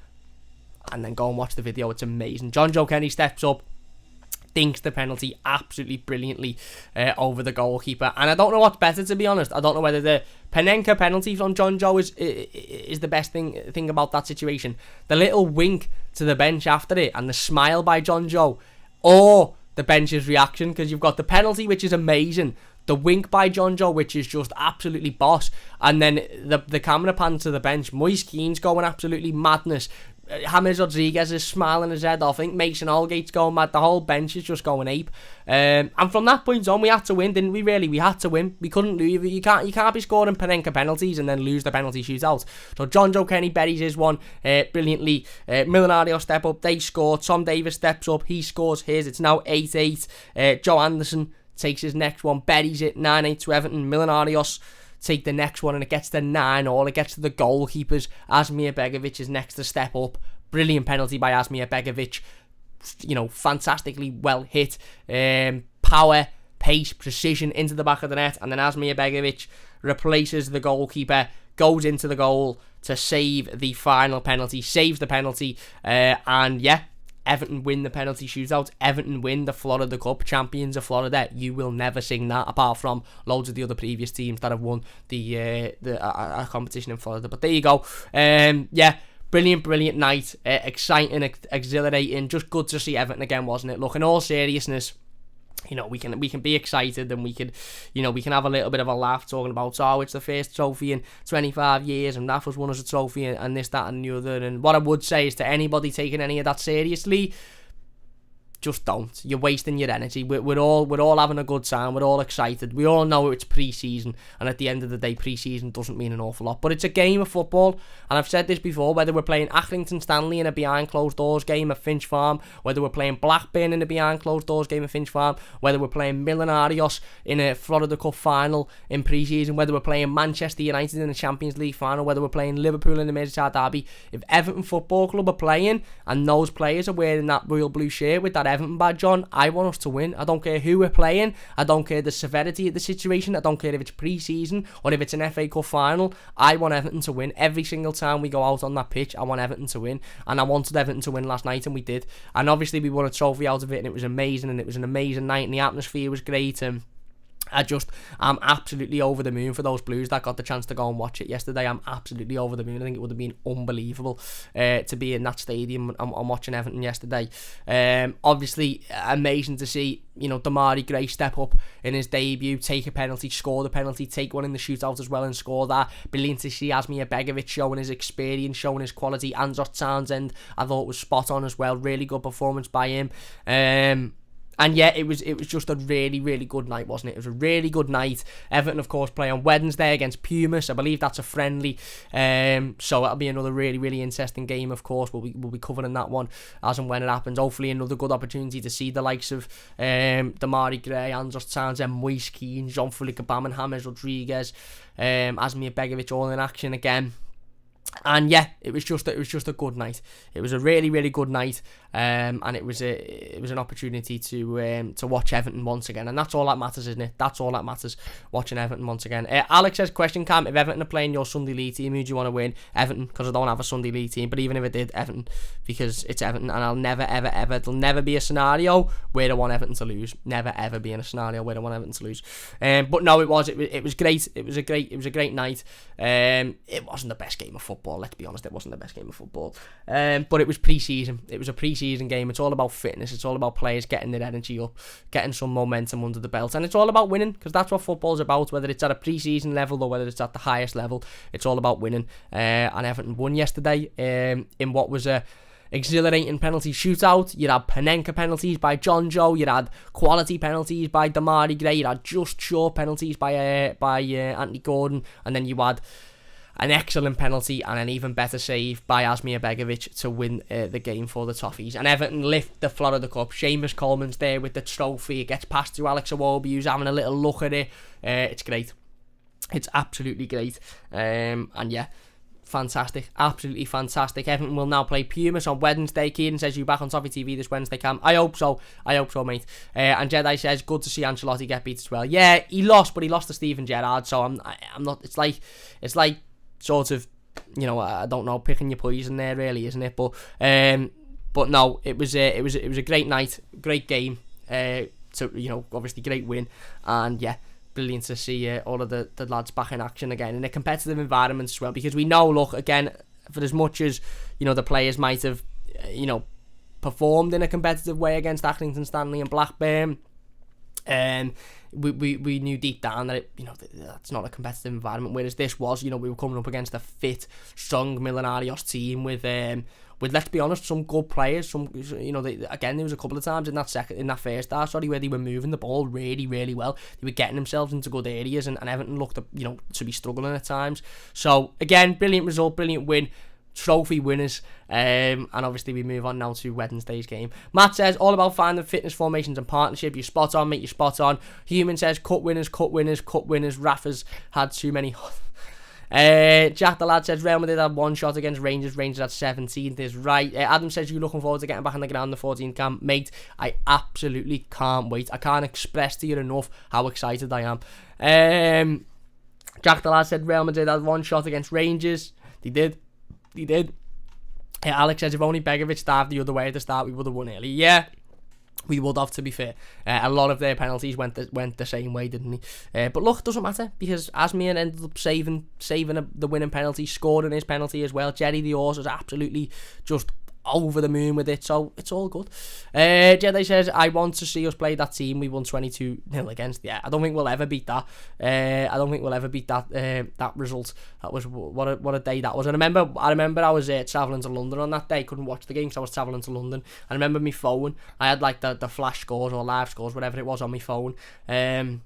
And then go and watch the video. It's amazing. John Joe Kenny steps up, dinks the penalty absolutely brilliantly over the goalkeeper. And I don't know what's better, to be honest. I don't know whether the Panenka penalty from John Joe is the best thing about that situation. The little wink to the bench after it and the smile by John Joe, or the bench's reaction, because you've got the penalty, which is amazing, the wink by John Joe, which is just absolutely boss, and then the camera pans to the bench. Moise Kean's going absolutely madness. James Rodriguez is smiling his head off. I think Mason Holgate's going mad. The whole bench is just going ape. And from that point on, we had to win, didn't we? Really, we had to win. We couldn't lose. You can't be scoring Panenka penalties and then lose the penalty shootout. So John Joe Kenny buries his one brilliantly. Millonarios step up. They score. Tom Davis steps up. He scores his. It's now 8-8. Joe Anderson takes his next one, buries it. 9-8 to Everton. Millonarios take the next one, and it gets to 9-all. It gets to the goalkeepers. Asmir Begovic is next to step up. Brilliant penalty by Asmir Begovic. Fantastically well hit. Power, pace, precision into the back of the net, and then Asmir Begovic replaces the goalkeeper, goes into the goal to save the final penalty, saves the penalty, and yeah, Everton win the penalty shootout. Everton win the Florida Cup. Champions of Florida. You will never sing that, apart from loads of the other previous teams that have won the competition in Florida. But there you go. Brilliant night. Exciting, exhilarating. Just good to see Everton again, wasn't it? Look, in all seriousness, we can be excited, and we can have a little bit of a laugh talking about, it's the first trophy in 25 years, and Rafa's won us a trophy, and this, that, and the other. And what I would say is to anybody taking any of that seriously, just don't. You're wasting your energy. We're all having a good time. We're all excited. We all know it's pre-season, and at the end of the day, pre-season doesn't mean an awful lot. But it's a game of football, and I've said this before. Whether we're playing Accrington Stanley in a behind closed doors game at Finch Farm, whether we're playing Blackburn in a behind closed doors game at Finch Farm, whether we're playing Millonarios in a Florida Cup final in pre-season, whether we're playing Manchester United in a Champions League final, whether we're playing Liverpool in the Merseyside derby, if Everton Football Club are playing and those players are wearing that royal blue shirt with that Everton badge on, I want us to win. I don't care who we're playing. I don't care the severity of the situation. I don't care if it's pre-season or if it's an FA Cup final. I want Everton to win. Every single time we go out on that pitch, I want Everton to win. And I wanted Everton to win last night, and we did. And obviously we won a trophy out of it, and it was amazing, and it was an amazing night, and the atmosphere was great, and I'm absolutely over the moon for those Blues that got the chance to go and watch it yesterday. I'm absolutely over the moon. I think it would have been unbelievable to be in that stadium and watching Everton yesterday. Obviously, amazing to see, Demarai Gray step up in his debut, take a penalty, score the penalty, take one in the shootout as well and score that. Brilliant to see Asmir Begovic showing his experience, showing his quality. Andros Townsend, I thought, was spot on as well. Really good performance by him. And yeah, it was just a really, really good night, wasn't it? It was a really good night. Everton, of course, play on Wednesday against Pumas. I believe that's a friendly. So that'll be another really, really interesting game, of course. We'll be covering that one as and when it happens. Hopefully another good opportunity to see the likes of Demarai Gray, Andros Townsend, Moise Kean, Jean-Philippe Gabam and James Rodriguez, Asmir Begovic all in action again. And yeah, it was just a good night. It was a really, really good night, and it was an opportunity to watch Everton once again, and that's all that matters, isn't it? That's all that matters, watching Everton once again. Alex says, question, Cam, if Everton are playing your Sunday League team, who do you want to win? Everton, because I don't have a Sunday League team, but even if I did, Everton, because it's Everton, and I'll never, ever, ever, there'll never be a scenario where I want Everton to lose. Never, ever be in a scenario where I want Everton to lose. But no, it was great. It was a great night. It wasn't the best game of football. Let's be honest, it wasn't the best game of football. But it was pre-season. It was a pre-season game. It's all about fitness. It's all about players getting their energy up, getting some momentum under the belt, and it's all about winning, because that's what football's about. Whether it's at a pre-season level or whether it's at the highest level, it's all about winning. And Everton won yesterday in what was a exhilarating penalty shootout. You had Panenka penalties by John Joe. You had quality penalties by Demarai Gray. You had just short penalties by Anthony Gordon, and then you had an excellent penalty and an even better save by Asmir Begovic to win the game for the Toffees. And Everton lift the Florida Cup. Seamus Coleman's there with the trophy. It gets passed to Alex Iwobi, who's having a little look at it. It's great. It's absolutely great. And yeah, fantastic, absolutely fantastic. Everton will now play Pumas on Wednesday. Kieran says, you back on Toffee TV this Wednesday, Cam? I hope so, mate. And Jedi says, good to see Ancelotti get beat as well. Yeah, he lost, but he lost to Steven Gerrard, so I'm not, it's like sort of, you know, I don't know, picking your poison there, really, isn't it? But no, it was a great night, great game. So, you know, obviously great win, and yeah, brilliant to see all of the lads back in action again in a competitive environment as well, because we know, look, again, for as much as, you know, the players might have, you know, performed in a competitive way against Accrington Stanley and Blackburn, we knew deep down that you know, that's not a competitive environment, whereas this was, you know, we were coming up against a fit, strong Millonarios team with let's be honest, some good players. Some, you know, again, there was a couple of times in that first half, where they were moving the ball really, really well. They were getting themselves into good areas, and Everton looked, you know, to be struggling at times. So again, brilliant result, brilliant win. Trophy winners, and obviously we move on now to Wednesday's game. Matt says, all about finding fitness, formations and partnership. You're spot on, mate, you're spot on. Human says, cut winners. Rafa's had too many. Jack the lad says, Real Madrid had one shot against Rangers at 17th is right. Adam says, you're looking forward to getting back on the ground the 14th camp. Mate, I absolutely can't wait. I can't express to you enough how excited I am. Jack the lad said, Real Madrid had one shot against Rangers. They did. Alex says, if only Begovic dived the other way at the start, we would have won early. Yeah, we would have, to be fair. A lot of their penalties went the same way, didn't they? But look, it doesn't matter, because Asmian ended up saving the winning penalty, scoring his penalty as well. Jerry the Horse was absolutely just over the moon with it, so it's all good. Jedi says, I want to see us play that team we won 22-0 against. Yeah, I don't think we'll ever beat that. That result. That was what a day that was. I remember I was travelling to London on that day. Couldn't watch the game because I was travelling to London. I remember my phone, I had like the flash scores or live scores, whatever it was, on my phone. And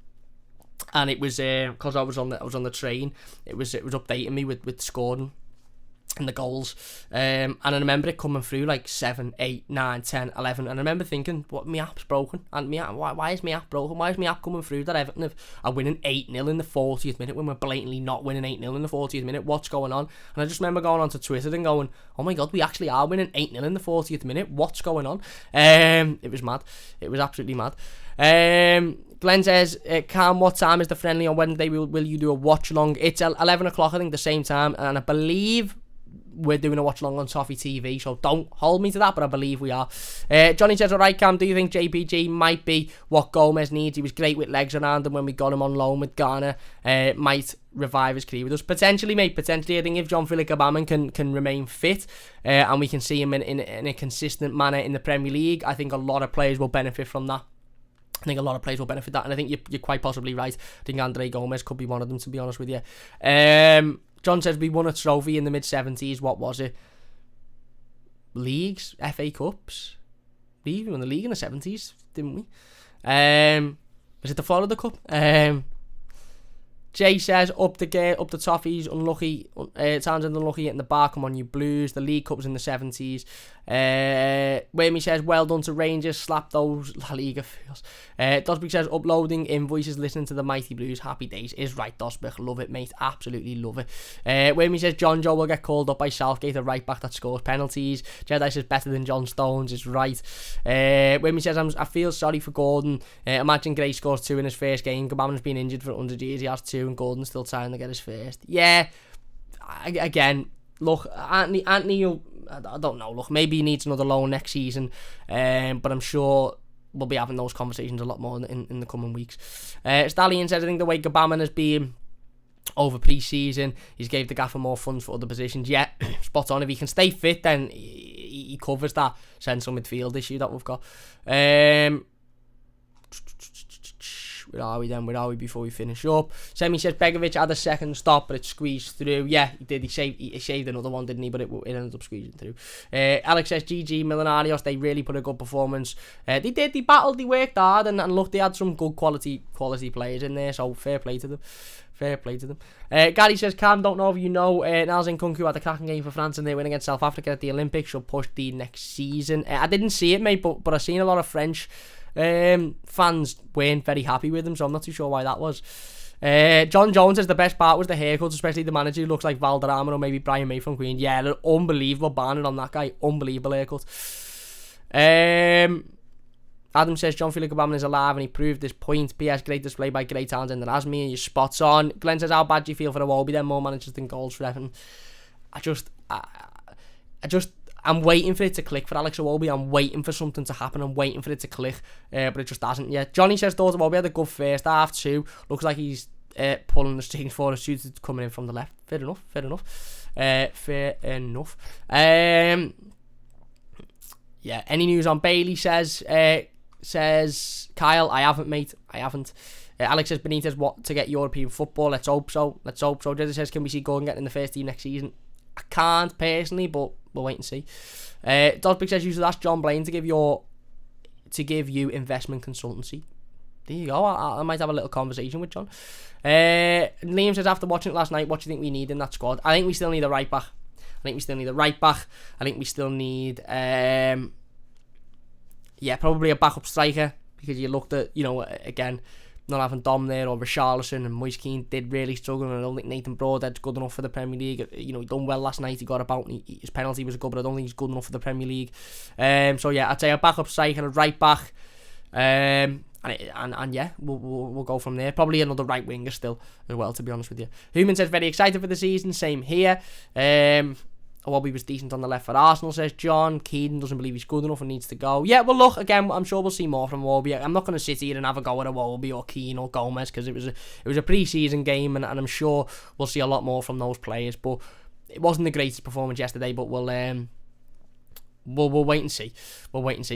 it was because I was on the train. It was updating me with scoring and the goals, and I remember it coming through like 7, 8, 9, 10, 11, and I remember thinking, what, my app's broken, and why is my app broken? Why is my app coming through that Everton are winning 8-0 in the 40th minute when we're blatantly not winning 8-0 in the 40th minute? What's going on? And I just remember going onto Twitter and going, oh my god, we actually are winning 8-0 in the 40th minute. What's going on? It was mad. It was absolutely mad. Glenn says, Cam, what time is the friendly on Wednesday? Will you do a watch along? It's 11 o'clock, I think, the same time, and I believe we're doing a watch along on Toffee TV, so don't hold me to that, but I believe we are. Johnny says, alright, Cam, do you think JPG might be what Gomez needs? He was great with legs around him when we got him on loan with Ghana. Might revive his career with us. Potentially, mate, potentially. I think if John Philip Gbamin can remain fit, and we can see him in a consistent manner in the Premier League, I think a lot of players will benefit from that. And I think you're quite possibly right. I think Andre Gomez could be one of them, to be honest with you. John says, we won a trophy in the mid-70s. What was it? Leagues? FA Cups? We won the league in the 70s, didn't we? Was it the Florida Cup? Jay says, up the Toffees, unlucky. Townsend unlucky in the bar. Come on, you Blues. The League Cup was in the 70s. Whammy says, well done to Rangers. Slap those La Liga feels. Dosberg says, uploading invoices, listening to the Mighty Blues. Happy days. Is right, Dosberg. Love it, mate. Absolutely love it. Whammy says, John Joe will get called up by Southgate, a right back that scores penalties. Jedi says, better than John Stones. Is right. Whammy says, I feel sorry for Gordon. Imagine Gray scores 2 in his first game. Gbamin's been injured for 100 years. He has 2, and Gordon's still trying to get his first. Yeah. Again, look, Anthony, I don't know. Look, maybe he needs another loan next season, but I'm sure we'll be having those conversations a lot more in the coming weeks. Stallion says, I think the way Gbamin has been over pre-season, he's gave the gaffer more funds for other positions. Yeah, spot on. If he can stay fit, then he covers that central midfield issue that we've got. Where are we before we finish up? Semi says, Begovic had a second stop, but it squeezed through. Yeah, he did. He saved another one, didn't he? But it ended up squeezing through. Alex says, GG Millonarios, they really put a good performance. They did. They battled. They worked hard, and look, they had some good quality players in there. So fair play to them. Gary says, Cam, don't know if you know, Nalzin Kunku had a cracking game for France and they win against South Africa at the Olympics. Should push the next season. I didn't see it, mate, but I've seen a lot of French fans weren't very happy with him, so I'm not too sure why that was. John Jones says the best part was the haircuts, especially the manager who looks like Valderrama or maybe Brian May from Queen. Yeah, they're unbelievable banner on that guy. Unbelievable haircut. Adam says John Felix Obama is alive and he proved this point. PS, great display by Gray, Townsend and Asmi. You're spots on. Glenn says, how bad do you feel for Iwobi? Then more managers than goals for Everton. I'm waiting for it to click for Alex Iwobi. I'm waiting for something to happen. I'm waiting for it to click, but it just hasn't yet. Johnny says thought Iwobi had a good first half too. Looks like he's pulling the strings for us. Shootout coming in from the left. Fair enough. Fair enough. Yeah. Any news on Bailey? Says Kyle. I haven't, mate. I haven't. Alex says Benitez what to get European football. Let's hope so. Jesse says, can we see Gordon getting in the first team next season? I can't personally, but we'll wait and see. Dosbig says you should ask John Blaine to give you investment consultancy. There you go. I might have a little conversation with John. Liam says after watching it last night, what do you think we need in that squad? I think we still need a right back. I think we still need probably a backup striker, because you looked at, again, not having Dom there or Richarlison, and Moise Kean did really struggle, and I don't think Nathan Broadhead's good enough for the Premier League. He done well last night, he got about, his penalty was good, but I don't think he's good enough for the Premier League. So yeah, I'd say a backup striker, a right back, and we'll go from there. Probably another right winger still as well, to be honest with you. Human says very excited for the season, same here. Iwobi was decent on the left for Arsenal, says John. Keaton doesn't believe he's good enough and needs to go. Yeah, well, look, again, I'm sure we'll see more from Iwobi. I'm not going to sit here and have a go at Iwobi or Keane or Gomez, because it was a pre-season game, and I'm sure we'll see a lot more from those players. But it wasn't the greatest performance yesterday, but we'll wait and see.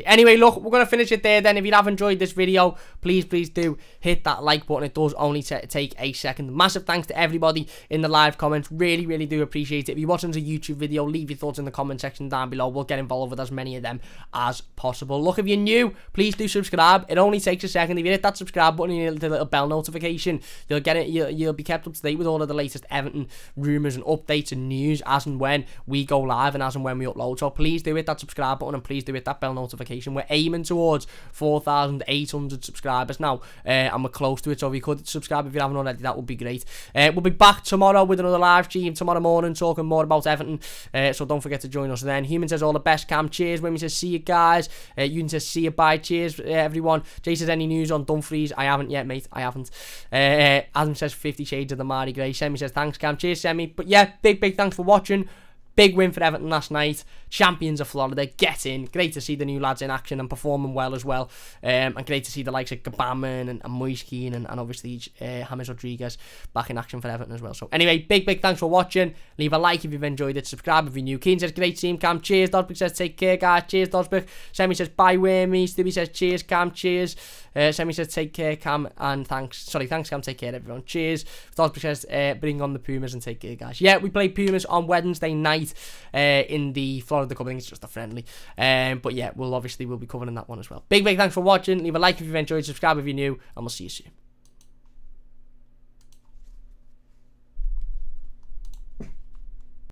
Anyway, look, we're going to finish it there then. If you have enjoyed this video, please do hit that like button. It does only take a second. Massive thanks to everybody in the live comments. Really do appreciate it. If you're watching as a YouTube video, leave your thoughts in the comment section down below. We'll get involved with as many of them as possible. Look, if you're new, please do subscribe. It only takes a second. If you hit that subscribe button and you hit the little bell notification, you'll get it. You'll be kept up to date with all of the latest Everton rumours and updates and news as and when we go live and as and when we upload. So please do hit that subscribe button, and please do hit that bell notification. We're aiming towards 4,800 subscribers now, and we're close to it, so if you could subscribe if you haven't already, that would be great. We'll be back tomorrow with another live stream tomorrow morning, talking more about Everton, so don't forget to join us then. Human says all the best, Cam, cheers. Women says see you guys. Ewan says see you, bye, cheers everyone. Jay says any news on Dumfries? I haven't yet, mate, I haven't. Adam says 50 Shades of Demarai Gray. Semi says thanks, Cam, cheers Semi. But yeah, big thanks for watching. Big win for Everton last night. Champions of Florida, get in. Great to see the new lads in action and performing well as well. And great to see the likes of Gabama and Moise Kean and obviously James Rodriguez back in action for Everton as well. So anyway, big thanks for watching. Leave a like if you've enjoyed it. Subscribe if you're new. Kean says great team, Cam. Cheers. Dosbig says take care, guys. Cheers, Dosbig. Semi says bye, Wormy. Stubby says cheers, Cam. Cheers. Semi says take care, Cam, and thanks, Cam. Take care, everyone. Cheers. Dosbig says bring on the Pumas and take care, guys. Yeah, we play Pumas on Wednesday night in the Florida Cup. I think it's just a friendly, but yeah, we'll be covering that one as well. Big thanks for watching. Leave a like if you've enjoyed, subscribe if you're new, and we'll see you soon.